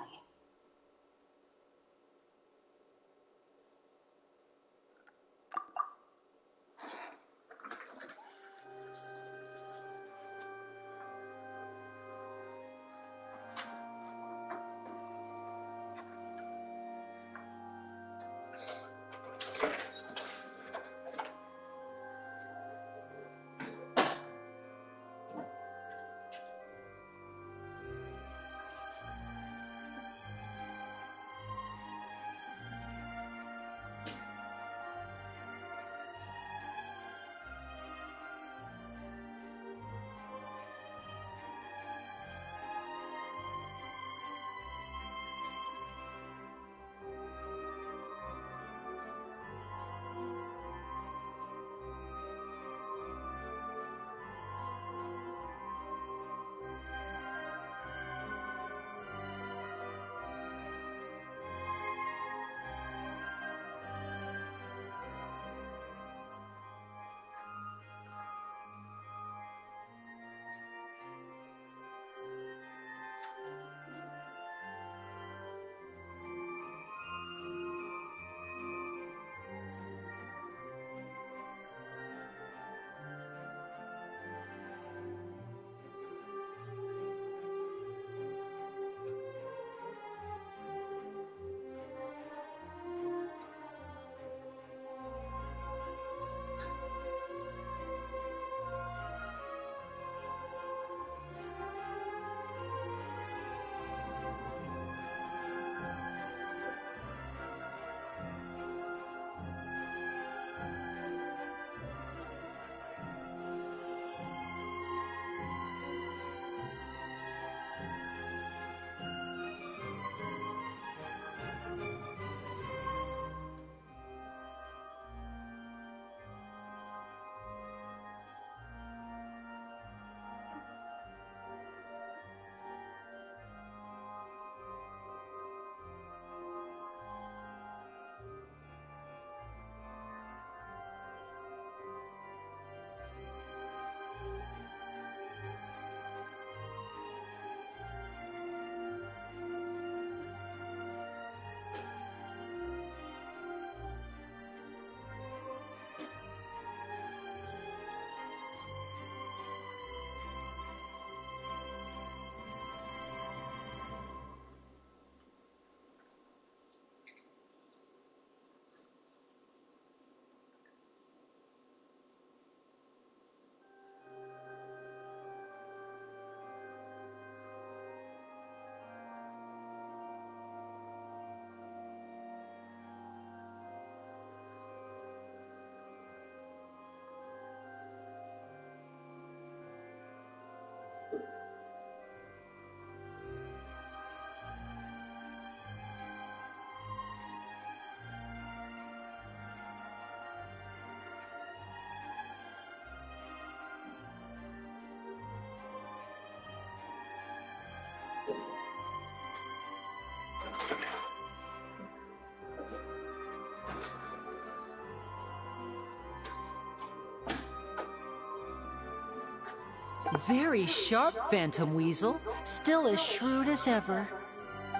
Speaker 3: Very sharp, Phantom Weasel. Still as shrewd as ever.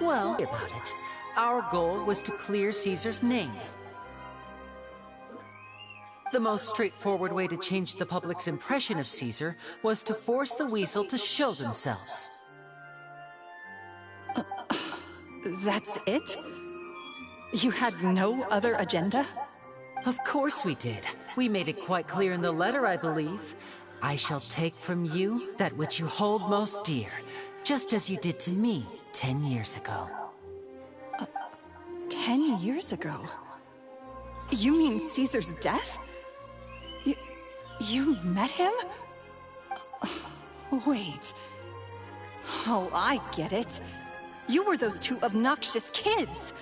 Speaker 3: Well, about it. Our goal was to clear Caesar's name. The most straightforward way to change the public's impression of Caesar was to force the Weasel to show themselves.
Speaker 7: That's it? You had no other agenda?
Speaker 3: Of course we did. We made it quite clear in the letter, I believe. I shall take from you that which you hold most dear, just as you did to me 10 years ago.
Speaker 7: 10 years ago? You mean Caesar's death? You met him? Wait. Oh, I get it. You were those two obnoxious kids.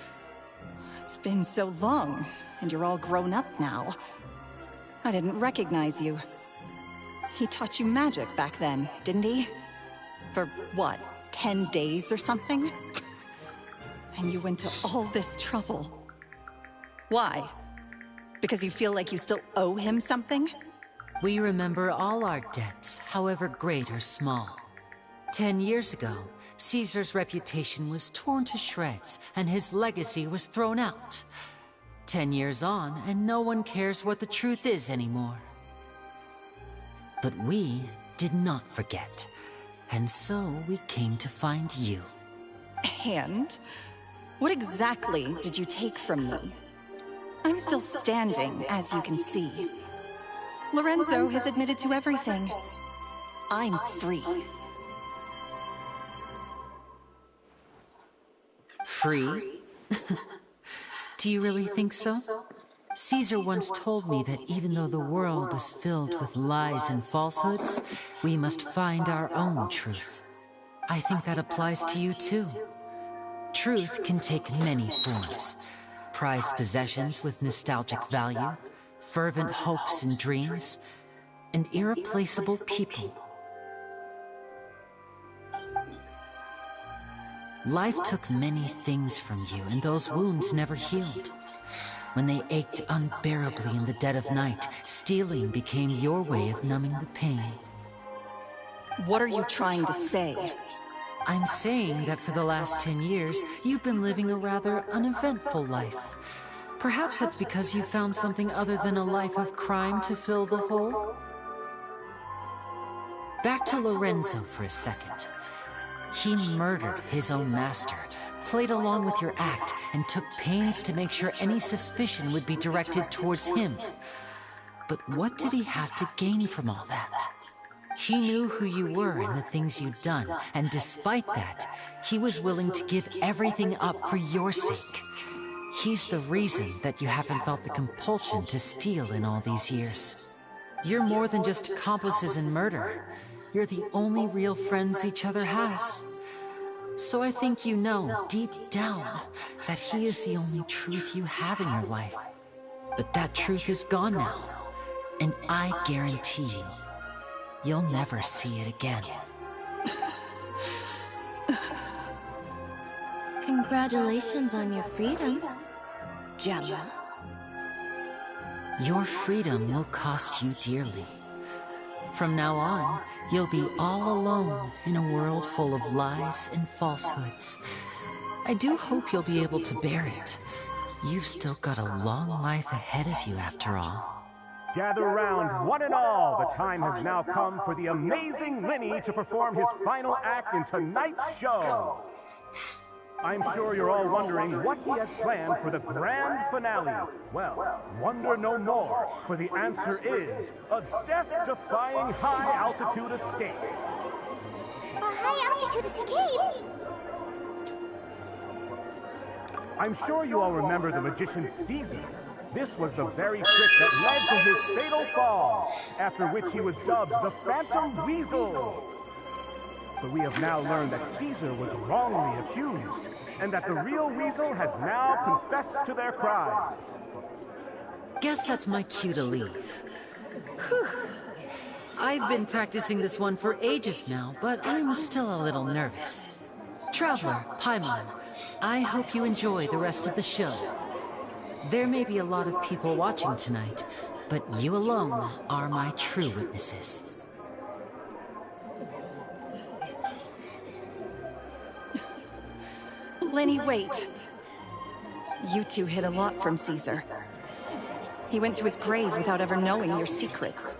Speaker 7: It's been so long, and you're all grown up now. I didn't recognize you. He taught you magic back then, didn't he? For what, 10 days or something? And you went to all this trouble. Why? Because you feel like you still owe him something?
Speaker 3: We remember all our debts, however great or small. 10 years ago, Caesar's reputation was torn to shreds, and his legacy was thrown out. 10 years on, and no one cares what the truth is anymore. But we did not forget, and so we came to find you.
Speaker 7: And? What exactly did you take from me? I'm still standing, as you can see. Lorenzo has admitted to everything. I'm free.
Speaker 3: Free? Do you really think so? Caesar once told me that even though the world is filled with lies and falsehoods, we must find our own truth. I think that applies to you too. Truth can take many forms. Prized possessions with nostalgic value, fervent hopes and dreams, and irreplaceable people. Life took many things from you, and those wounds never healed. When they ached unbearably in the dead of night, stealing became your way of numbing the pain.
Speaker 7: What are you trying to say?
Speaker 3: I'm saying that for the last 10 years, you've been living a rather uneventful life. Perhaps that's because you found something other than a life of crime to fill the hole? Back to Lorenzo for a second. He murdered his own master, played along with your act, and took pains to make sure any suspicion would be directed towards him. But what did he have to gain from all that? He knew who you were and the things you'd done, and despite that, he was willing to give everything up for your sake. He's the reason that you haven't felt the compulsion to steal in all these years. You're more than just accomplices in murder. You're the only real friends each other has. So I think you know, deep down, that he is the only truth you have in your life. But that truth is gone now, and I guarantee you, you'll never see it again.
Speaker 9: Congratulations on your freedom, Gemma.
Speaker 3: Your freedom will cost you dearly. From now on, you'll be all alone in a world full of lies and falsehoods. I do hope you'll be able to bear it. You've still got a long life ahead of you after all.
Speaker 11: Gather round, one and all. The time has now come for the amazing Linny to perform his final act in tonight's show. I'm sure you're all wondering what he has planned for the grand finale. Well, wonder no more, for the answer is a death-defying high-altitude escape.
Speaker 2: A high-altitude escape?
Speaker 11: I'm sure you all remember the magician Caesar. This was the very trick that led to his fatal fall, after which he was dubbed the Phantom Weasel. But we have now learned that Caesar was wrongly accused, and that the real Weasel has now confessed to their crimes.
Speaker 3: Guess that's my cue to leave. Whew. I've been practicing this one for ages now, but I'm still a little nervous. Traveler, Paimon, I hope you enjoy the rest of the show. There may be a lot of people watching tonight, but you alone are my true witnesses.
Speaker 7: Lenny, wait. You two hid a lot from Caesar. He went to his grave without ever knowing your secrets.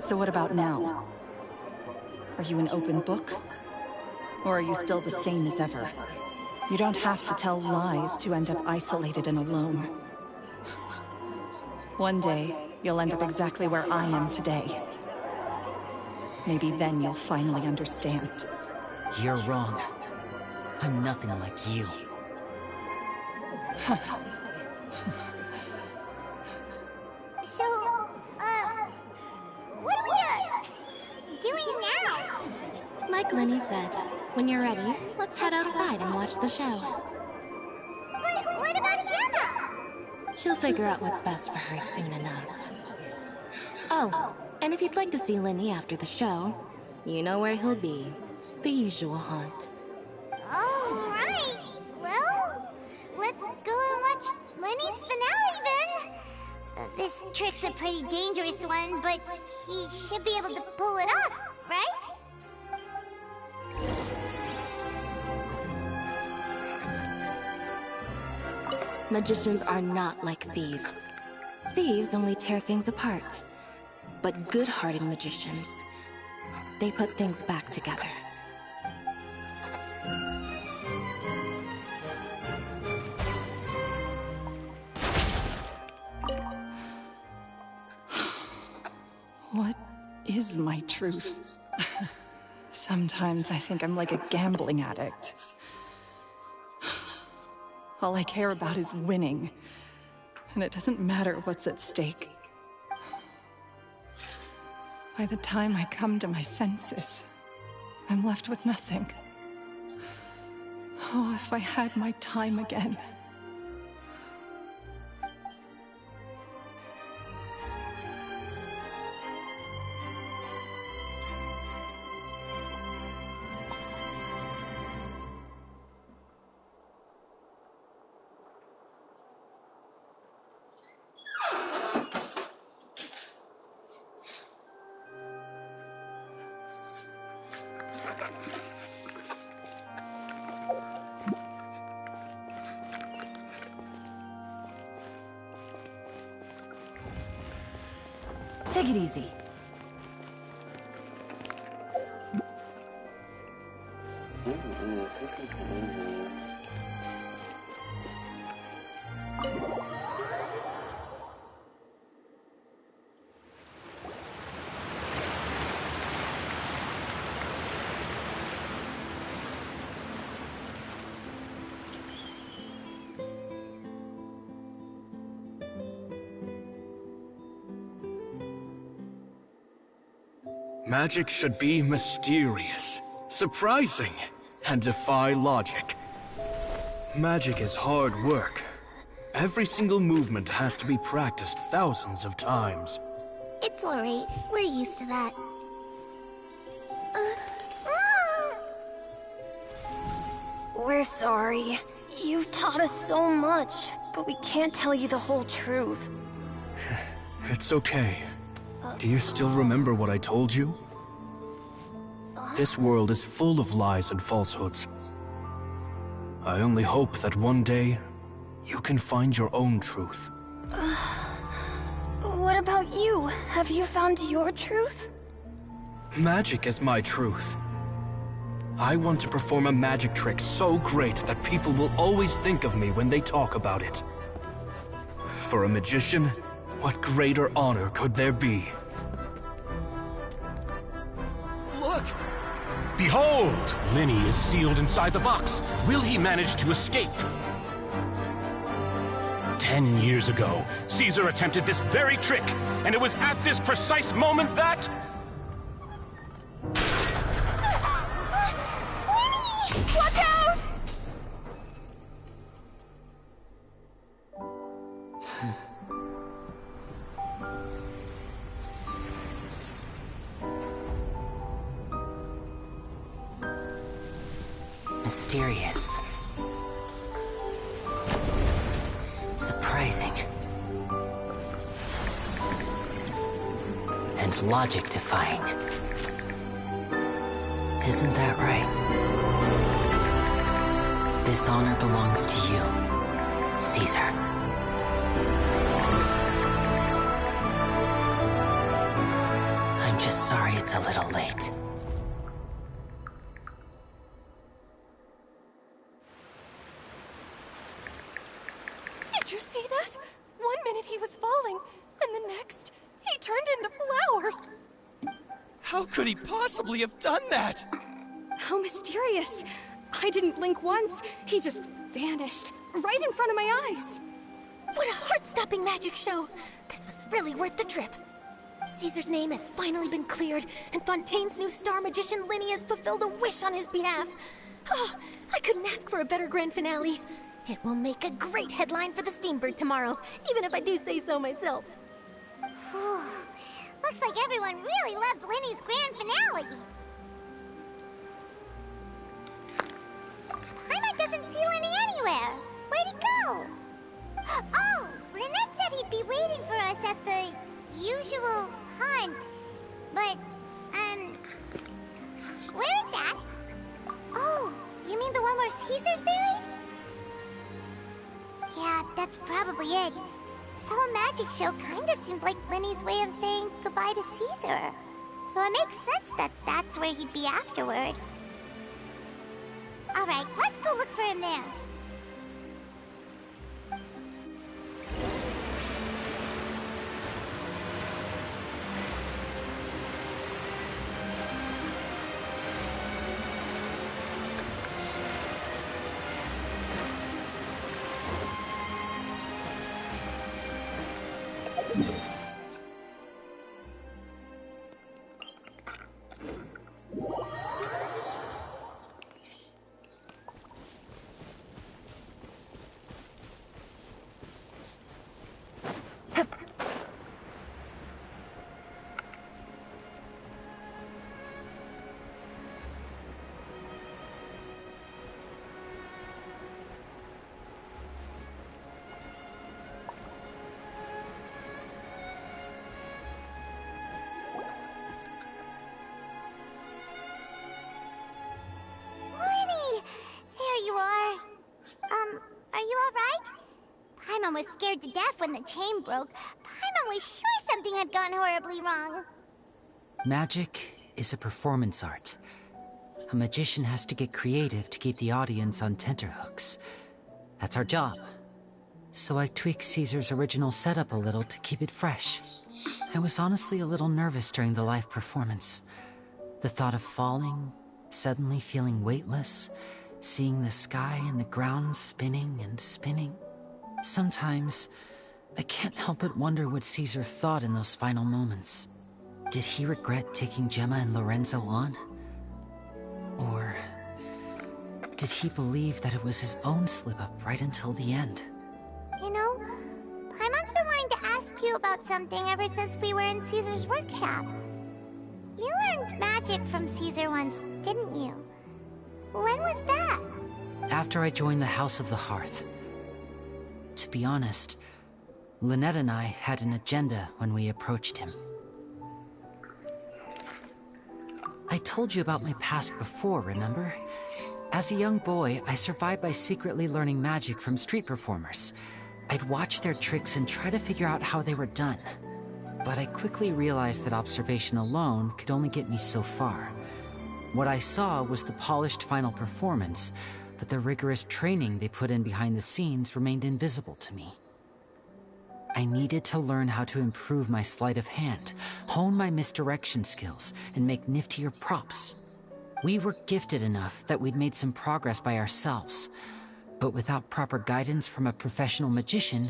Speaker 7: So what about now? Are you an open book? Or are you still the same as ever? You don't have to tell lies to end up isolated and alone. One day, you'll end up exactly where I am today. Maybe then you'll finally understand.
Speaker 3: You're wrong. I'm nothing like you.
Speaker 2: So, what are we, doing now?
Speaker 9: Like Lenny said, when you're ready, let's head outside and watch the show.
Speaker 2: But what about Gemma?
Speaker 9: She'll figure out what's best for her soon enough. Oh, and if you'd like to see Lenny after the show, you know where he'll be. The usual haunt.
Speaker 2: All right. Well, let's go and watch Lenny's finale then. This trick's a pretty dangerous one, but he should be able to pull it off, right?
Speaker 9: Magicians are not like thieves. Thieves only tear things apart. But good-hearted magicians, they put things back together.
Speaker 7: What is my truth? Sometimes I think I'm like a gambling addict. All I care about is winning, and it doesn't matter what's at stake. By the time I come to my senses, I'm left with nothing. Oh, if I had my time again.
Speaker 1: Take it easy.
Speaker 5: Magic should be mysterious, surprising, and defy logic. Magic is hard work. Every single movement has to be practiced thousands of times.
Speaker 2: It's alright. We're used to that.
Speaker 12: We're sorry. You've taught us so much, but we can't tell you the whole truth.
Speaker 5: It's okay. Do you still remember what I told you? This world is full of lies and falsehoods. I only hope that one day, you can find your own truth.
Speaker 12: What about you? Have you found your truth?
Speaker 5: Magic is my truth. I want to perform a magic trick so great that people will always think of me when they talk about it. For a magician, what greater honor could there be?
Speaker 11: Look! Behold! Lenny is sealed inside the box. Will he manage to escape? 10 years ago, Caesar attempted this very trick, and it was at this precise moment that...
Speaker 12: Lenny! Watch out!
Speaker 3: Mysterious. Surprising. And logic-defying. Isn't that right? This honor belongs to you, Caesar. I'm just sorry it's a little late.
Speaker 7: Did you see that? 1 minute he was falling, and the next, he turned into flowers.
Speaker 13: How could he possibly have done that?
Speaker 12: How mysterious. I didn't blink once. He just vanished, right in front of my eyes.
Speaker 2: What a heart-stopping magic show! This was really worth the trip. Caesar's name has finally been cleared, and Fontaine's new star magician Linny has fulfilled a wish on his behalf. Oh, I couldn't ask for a better grand finale. It will make a great headline for the Steambird tomorrow, even if I do say so myself. Looks like everyone really loved Linny's grand finale. Paimon doesn't see Linny anywhere. Where'd he go? Oh, Lynette said he'd be waiting for us at the usual hunt. But, where is that? Oh, you mean the one where Caesar's buried? Yeah, that's probably it. This whole magic show kinda seemed like Linny's way of saying goodbye to Caesar. So it makes sense that that's where he'd be afterward. Alright, let's go look for him there. Paimon was scared to death when the chain broke. Paimon was sure something had gone horribly wrong.
Speaker 3: Magic is a performance art. A magician has to get creative to keep the audience on tenterhooks. That's our job. So I tweaked Caesar's original setup a little to keep it fresh. I was honestly a little nervous during the live performance. The thought of falling, suddenly feeling weightless, seeing the sky and the ground spinning and spinning. Sometimes, I can't help but wonder what Caesar thought in those final moments. Did he regret taking Gemma and Lorenzo on? Or did he believe that it was his own slip-up right until the end?
Speaker 2: You know, Paimon's been wanting to ask you about something ever since we were in Caesar's workshop. You learned magic from Caesar once, didn't you? When was that?
Speaker 3: After I joined the House of the Hearth. To be honest, Lynette and I had an agenda when we approached him. I told you about my past before, remember? As a young boy, I survived by secretly learning magic from street performers. I'd watch their tricks and try to figure out how they were done. But I quickly realized that observation alone could only get me so far. What I saw was the polished final performance, but the rigorous training they put in behind the scenes remained invisible to me. I needed to learn how to improve my sleight of hand, hone my misdirection skills, and make niftier props. We were gifted enough that we'd made some progress by ourselves, but without proper guidance from a professional magician,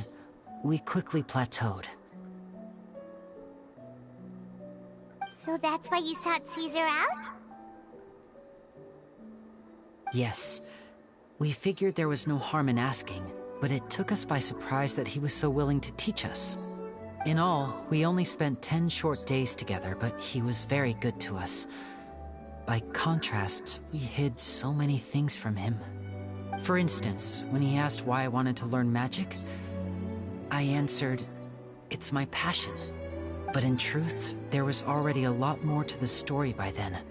Speaker 3: we quickly plateaued.
Speaker 2: So that's why you sought Caesar out?
Speaker 3: Yes. We figured there was no harm in asking, but it took us by surprise that he was so willing to teach us. In all, we only spent 10 short days together, but he was very good to us. by contrast, we hid so many things from him. For instance, when he asked why I wanted to learn magic, I answered, "It's my passion." But in truth, there was already a lot more to the story by then.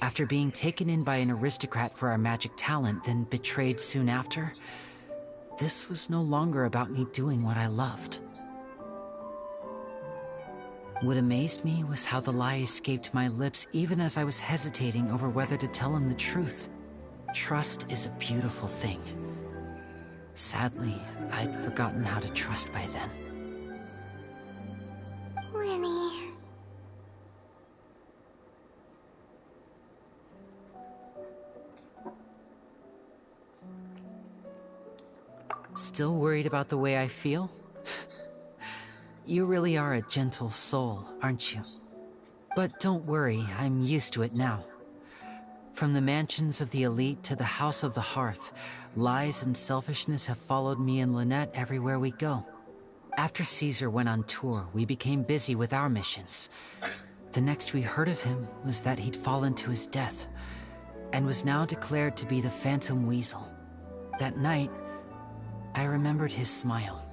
Speaker 3: After being taken in by an aristocrat for our magic talent, then betrayed soon after, this was no longer about me doing what I loved. What amazed me was how the lie escaped my lips even as I was hesitating over whether to tell him the truth. Trust is a beautiful thing. Sadly, I'd forgotten how to trust by then.
Speaker 2: Lenny.
Speaker 3: Still worried about the way I feel? You really are a gentle soul, aren't you? But don't worry, I'm used to it now. From the mansions of the elite to the House of the Hearth, lies and selfishness have followed me and Lynette everywhere we go. After Caesar went on tour, we became busy with our missions. The next we heard of him was that he'd fallen to his death, and was now declared to be the Phantom Weasel. That night, I remembered his smile.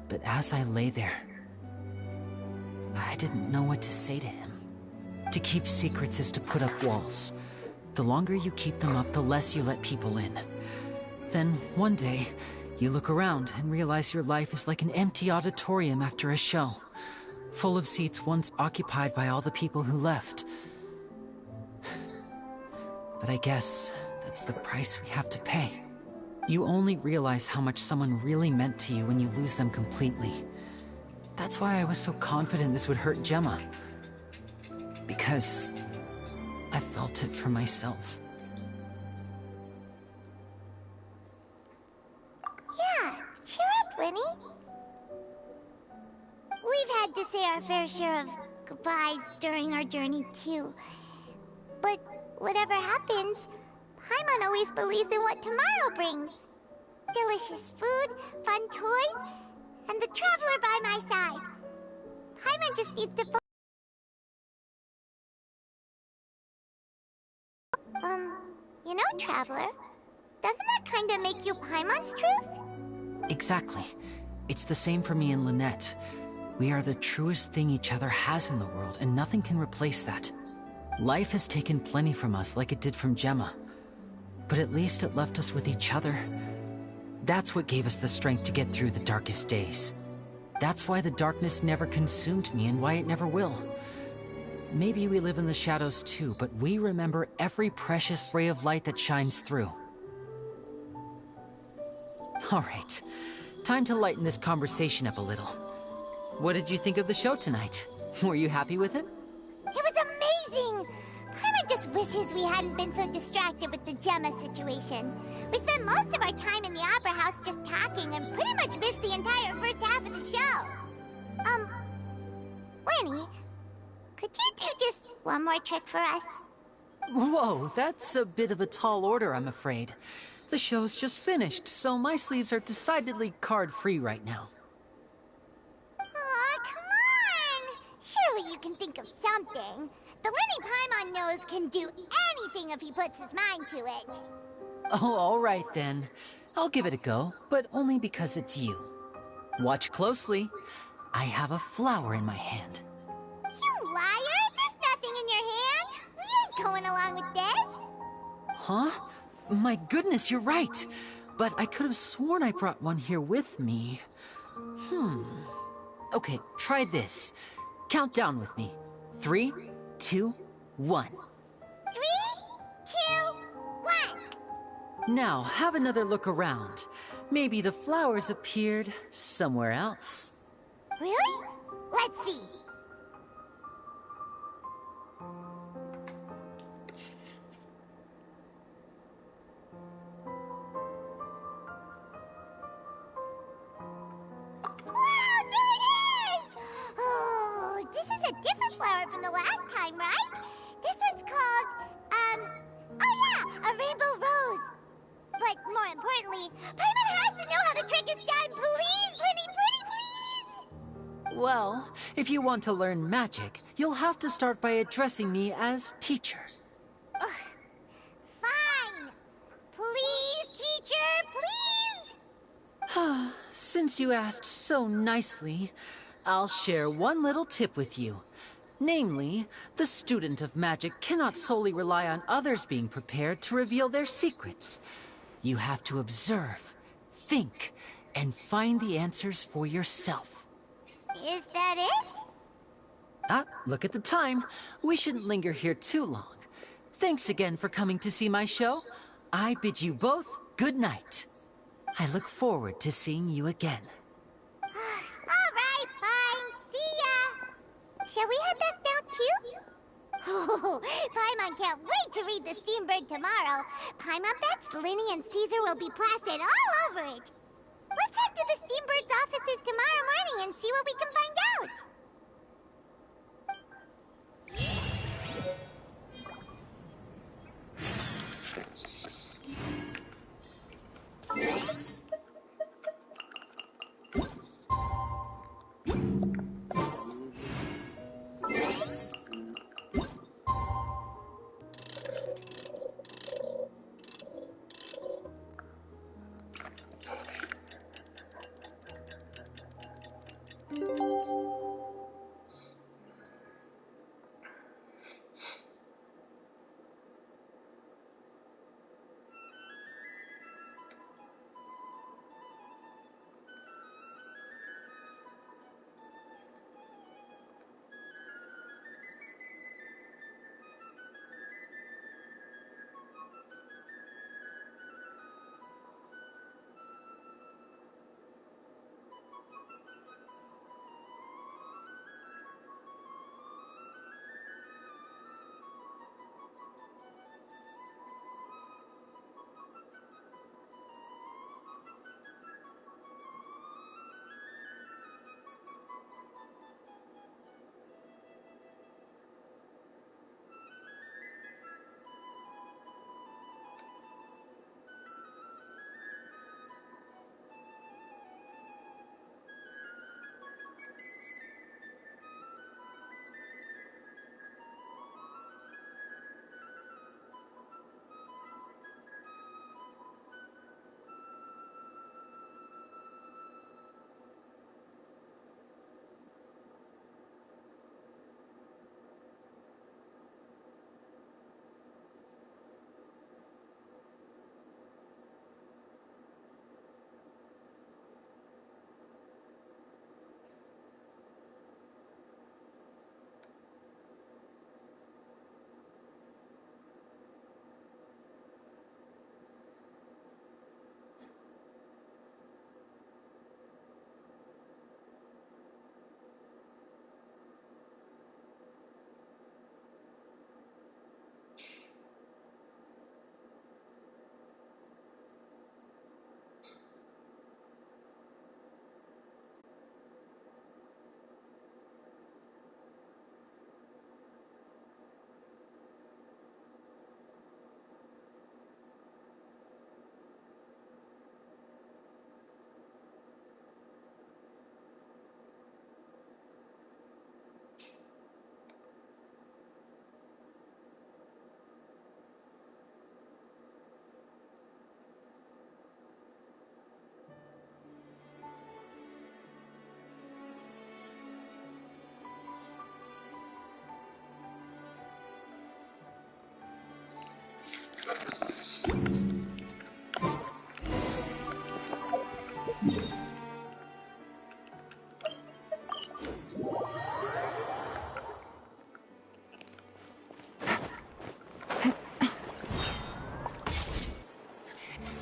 Speaker 3: But as I lay there, I didn't know what to say to him. To keep secrets is to put up walls. The longer you keep them up, the less you let people in. Then, one day, you look around and realize your life is like an empty auditorium after a show, full of seats once occupied by all the people who left. But I guess that's the price we have to pay. You only realize how much someone really meant to you when you lose them completely. That's why I was so confident this would hurt Gemma. Because I felt it for myself.
Speaker 2: Yeah, cheer up, Lenny. We've had to say our fair share of goodbyes during our journey, too. But whatever happens, Paimon always believes in what tomorrow brings. Delicious food, fun toys, and the Traveler by my side. Paimon just needs to you know, Traveler, doesn't that kinda make you Paimon's truth?
Speaker 3: Exactly. It's the same for me and Lynette. We are the truest thing each other has in the world, and nothing can replace that. Life has taken plenty from us, like it did from Gemma. But at least it left us with each other. That's what gave us the strength to get through the darkest days. That's why the darkness never consumed me, and why it never will. Maybe we live in the shadows too, but we remember every precious ray of light that shines through. All right, time to lighten this conversation up a little. What did you think of the show tonight? Were you happy with it?
Speaker 2: It was amazing! Paimon just wishes we hadn't been so distracted with the Gemma situation. We spent most of our time in the Opera House just talking and pretty much missed the entire first half of the show. Lenny, could you do just one more trick for us?
Speaker 3: Whoa, that's a bit of a tall order, I'm afraid. The show's just finished, so my sleeves are decidedly card-free right now.
Speaker 2: Aw, come on! Surely you can think of something. The Lenny Paimon knows can do anything if he puts his mind to it.
Speaker 3: Oh, all right then. I'll give it a go, but only because it's you. Watch closely. I have a flower in my hand.
Speaker 2: You liar! There's nothing in your hand! We ain't going along with this!
Speaker 3: Huh? My goodness, you're right. But I could have sworn I brought one here with me. Okay, try this. Count down with me. 3, 2, 1.
Speaker 2: 3, 2, 1.
Speaker 3: Now, have another look around. Maybe the flowers appeared somewhere else.
Speaker 2: Really? Let's see. Wow, there it is! Oh, this is a different flower from the last time, right? This one's called, oh yeah, a rainbow rose. But more importantly, Paimon has to know how the trick is done. Please, Lenny, pretty please!
Speaker 3: Well, if you want to learn magic, you'll have to start by addressing me as teacher.
Speaker 2: Ugh. Fine! Please, teacher, please!
Speaker 3: Since you asked so nicely, I'll share one little tip with you. Namely, the student of magic cannot solely rely on others being prepared to reveal their secrets. You have to observe, think, and find the answers for yourself.
Speaker 2: Is that it?
Speaker 3: Look at the time. We shouldn't linger here too long. Thanks again for coming to see my show. I bid you both good night. I look forward to seeing you again.
Speaker 2: All right, fine. See ya! Shall we head back now, too? Oh, Paimon can't wait to read the Steambird tomorrow. Paimon bets Linny and Caesar will be plastered all over it. Let's head to the Steambird's offices tomorrow morning and see what we can find out.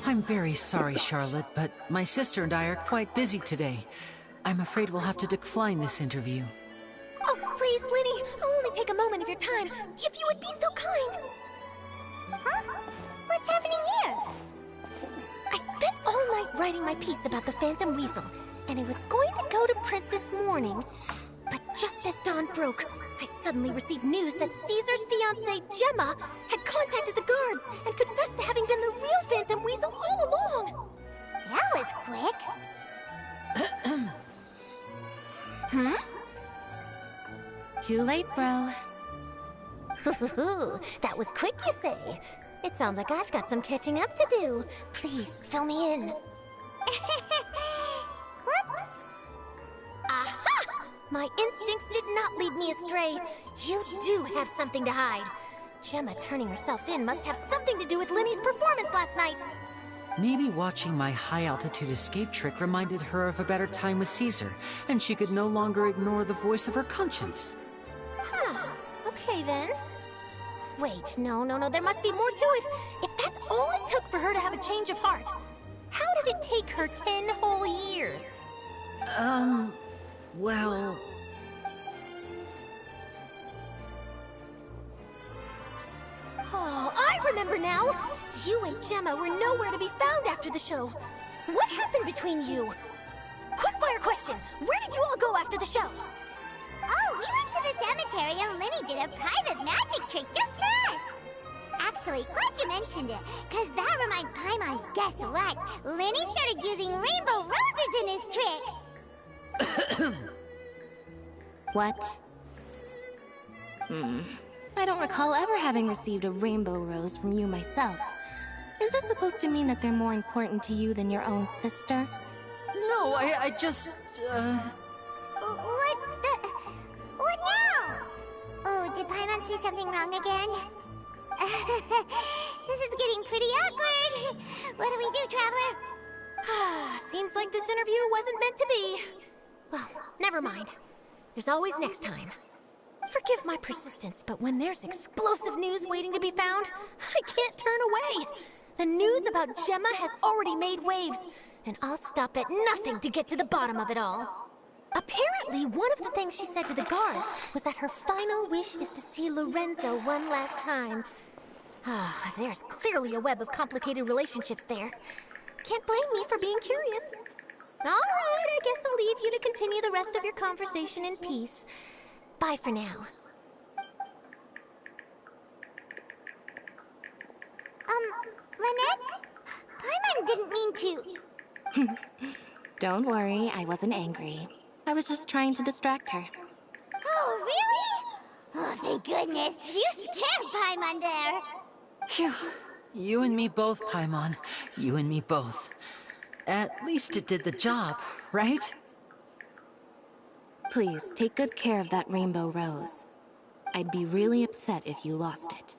Speaker 3: I'm very sorry, Charlotte, but my sister and I are quite busy today. I'm afraid we'll have to decline this interview.
Speaker 12: Oh, please, Linny, I'll only take a moment of your time, if you would be so kind.
Speaker 2: Huh? What's happening here?
Speaker 12: I spent all night writing my piece about the Phantom Weasel, and it was going to go to print this morning. But just as dawn broke, I suddenly received news that Caesar's fiancée, Gemma, had contacted the guards and confessed to having been the real Phantom Weasel all along.
Speaker 2: That was quick.
Speaker 12: Hmm?
Speaker 9: Too late, bro.
Speaker 12: That was quick, you say? It sounds like I've got some catching up to do. Please, fill me in.
Speaker 2: Whoops.
Speaker 12: Aha! My instincts did not lead me astray. You do have something to hide. Gemma turning herself in must have something to do with Linny's performance last night.
Speaker 3: Maybe watching my high-altitude escape trick reminded her of a better time with Caesar, and she could no longer ignore the voice of her conscience.
Speaker 12: Huh. Okay, then. Wait, no, there must be more to it. If that's all it took for her to have a change of heart, how did it take her 10 whole years?
Speaker 3: Well...
Speaker 12: Oh, I remember now! You and Gemma were nowhere to be found after the show. What happened between you? Quickfire question! Where did you all go after the show?
Speaker 2: Oh, we went to the cemetery and Linny did a private magic trick just for us. Actually, glad you mentioned it, because that reminds Paimon, guess what? Linny started using rainbow roses in his tricks.
Speaker 9: What? I don't recall ever having received a rainbow rose from you myself. Is this supposed to mean that they're more important to you than your own sister?
Speaker 3: No, I just,
Speaker 2: What now? Oh, did Paimon say something wrong again? This is getting pretty awkward. What do we do, Traveler?
Speaker 12: Seems like this interview wasn't meant to be. Well, never mind. There's always next time. Forgive my persistence, but when there's explosive news waiting to be found, I can't turn away. The news about Gemma has already made waves, and I'll stop at nothing to get to the bottom of it all. Apparently, one of the things she said to the guards was that her final wish is to see Lorenzo one last time. There's clearly a web of complicated relationships there. Can't blame me for being curious. All right, I guess I'll leave you to continue the rest of your conversation in peace. Bye for now.
Speaker 2: Lynette? Paimon didn't mean to...
Speaker 9: Don't worry, I wasn't angry. I was just trying to distract her.
Speaker 2: Oh, really? Oh, thank goodness. You scared Paimon there.
Speaker 3: Phew. You and me both, Paimon. You and me both. At least it did the job, right?
Speaker 9: Please, take good care of that rainbow rose. I'd be really upset if you lost it.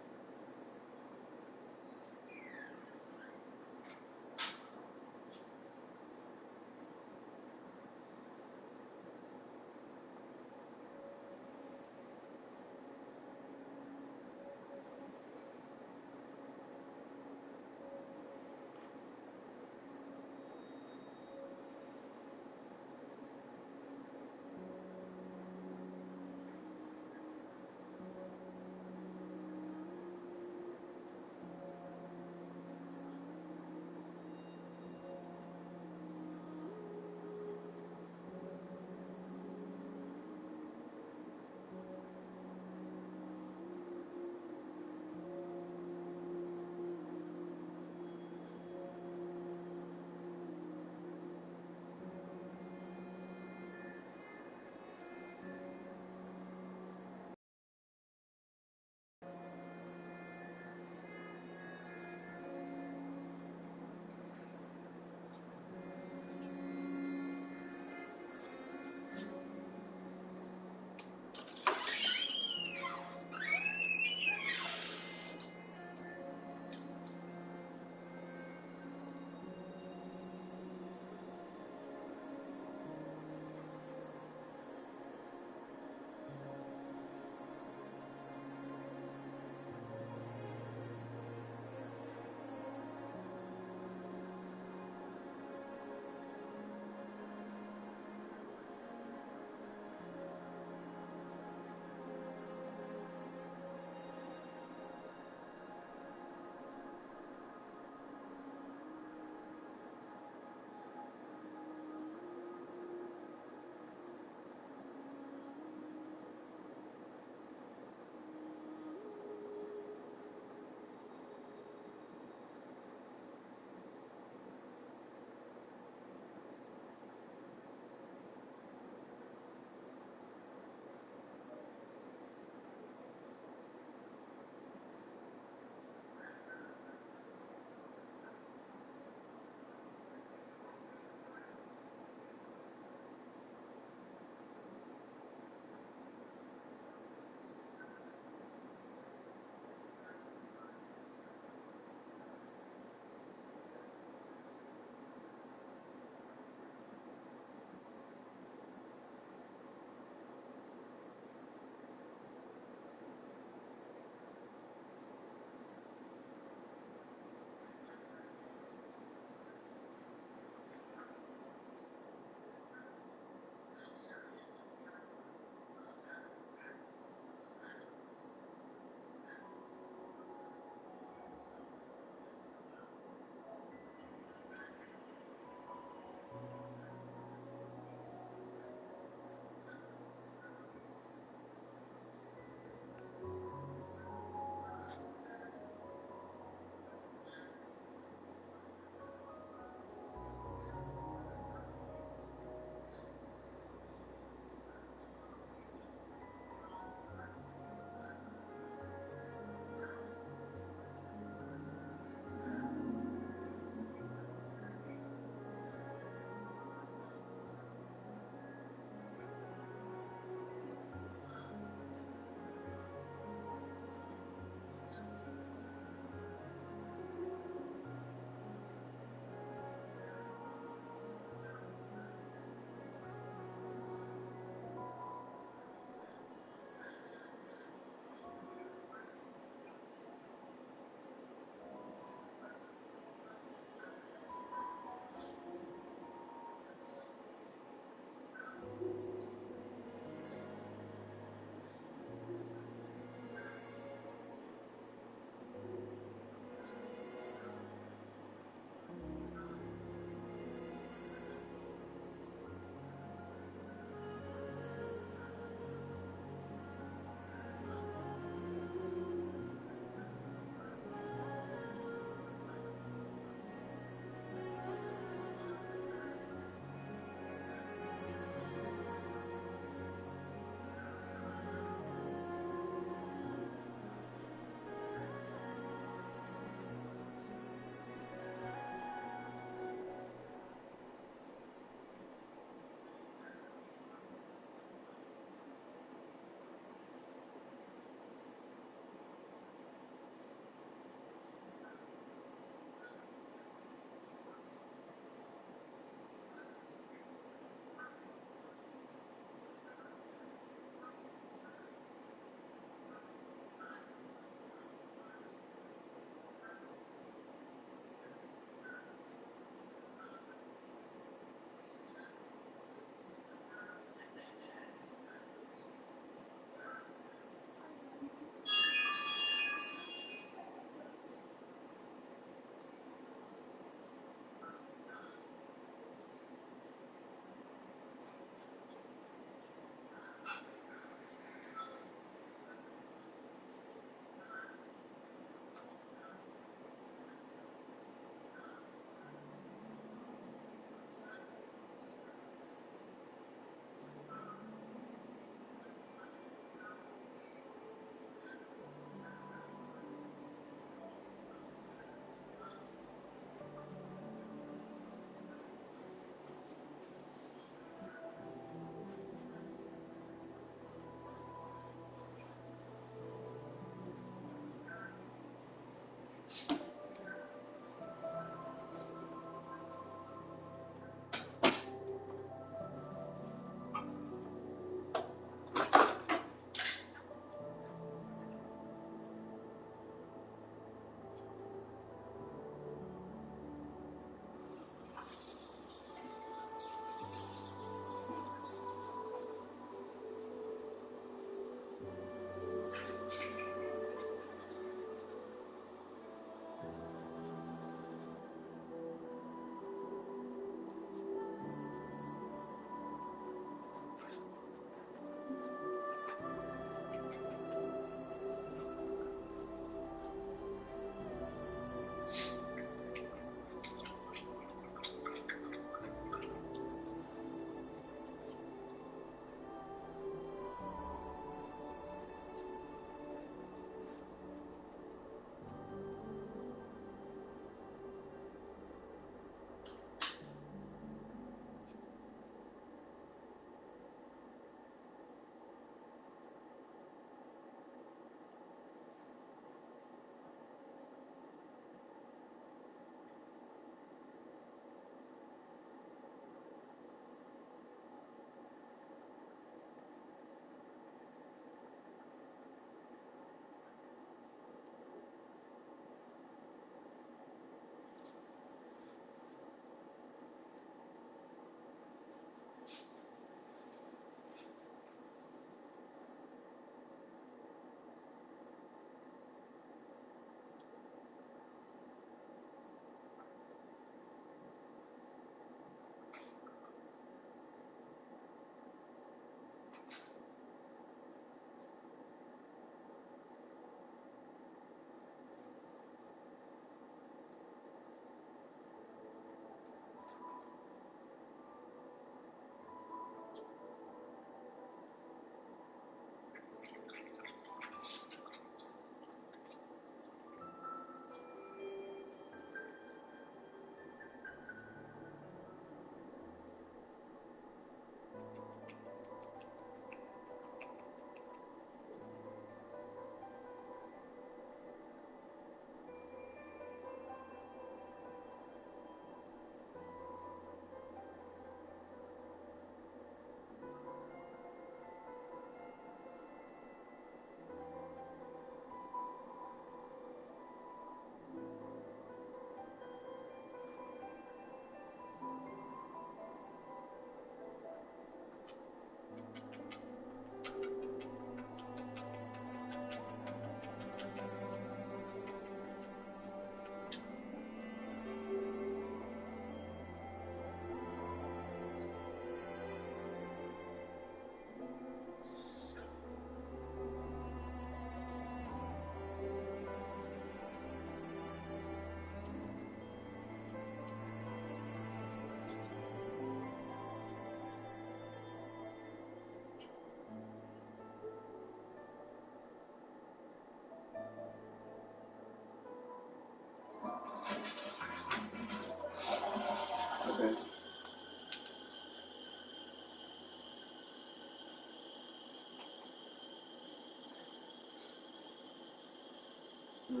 Speaker 4: Hmm.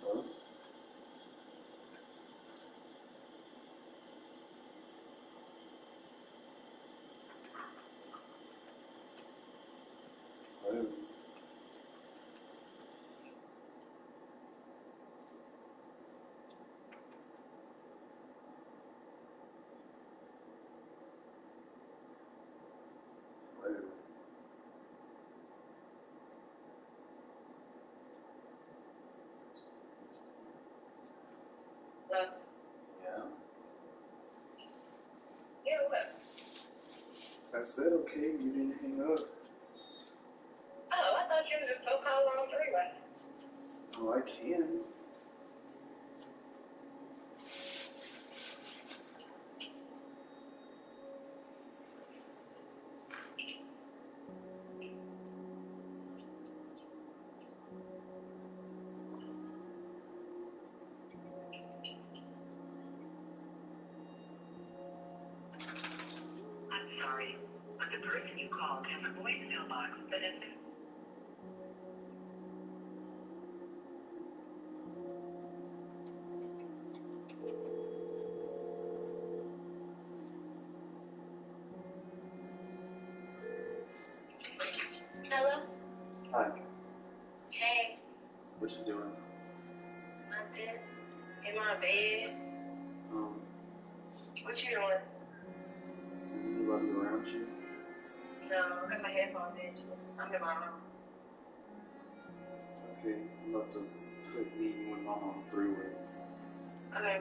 Speaker 4: Huh? Hello? Hello?
Speaker 14: Hello?
Speaker 4: Yeah?
Speaker 14: Yeah, what?
Speaker 4: I said okay, you didn't hang up.
Speaker 14: Oh, I thought you was just gonna call on three-way.
Speaker 4: Oh, I can.
Speaker 14: I'm sorry, but the person you called has a voicemail box that has been... Hello?
Speaker 4: Hi.
Speaker 14: Hey,
Speaker 4: What you doing?
Speaker 14: nothing. In my bed.
Speaker 4: Um,
Speaker 14: What you doing?
Speaker 4: is anybody around you?
Speaker 14: No, I got my headphones in. I'm in my room.
Speaker 4: Okay, I'm about to put me, you, and Mom on throughway.
Speaker 14: Okay.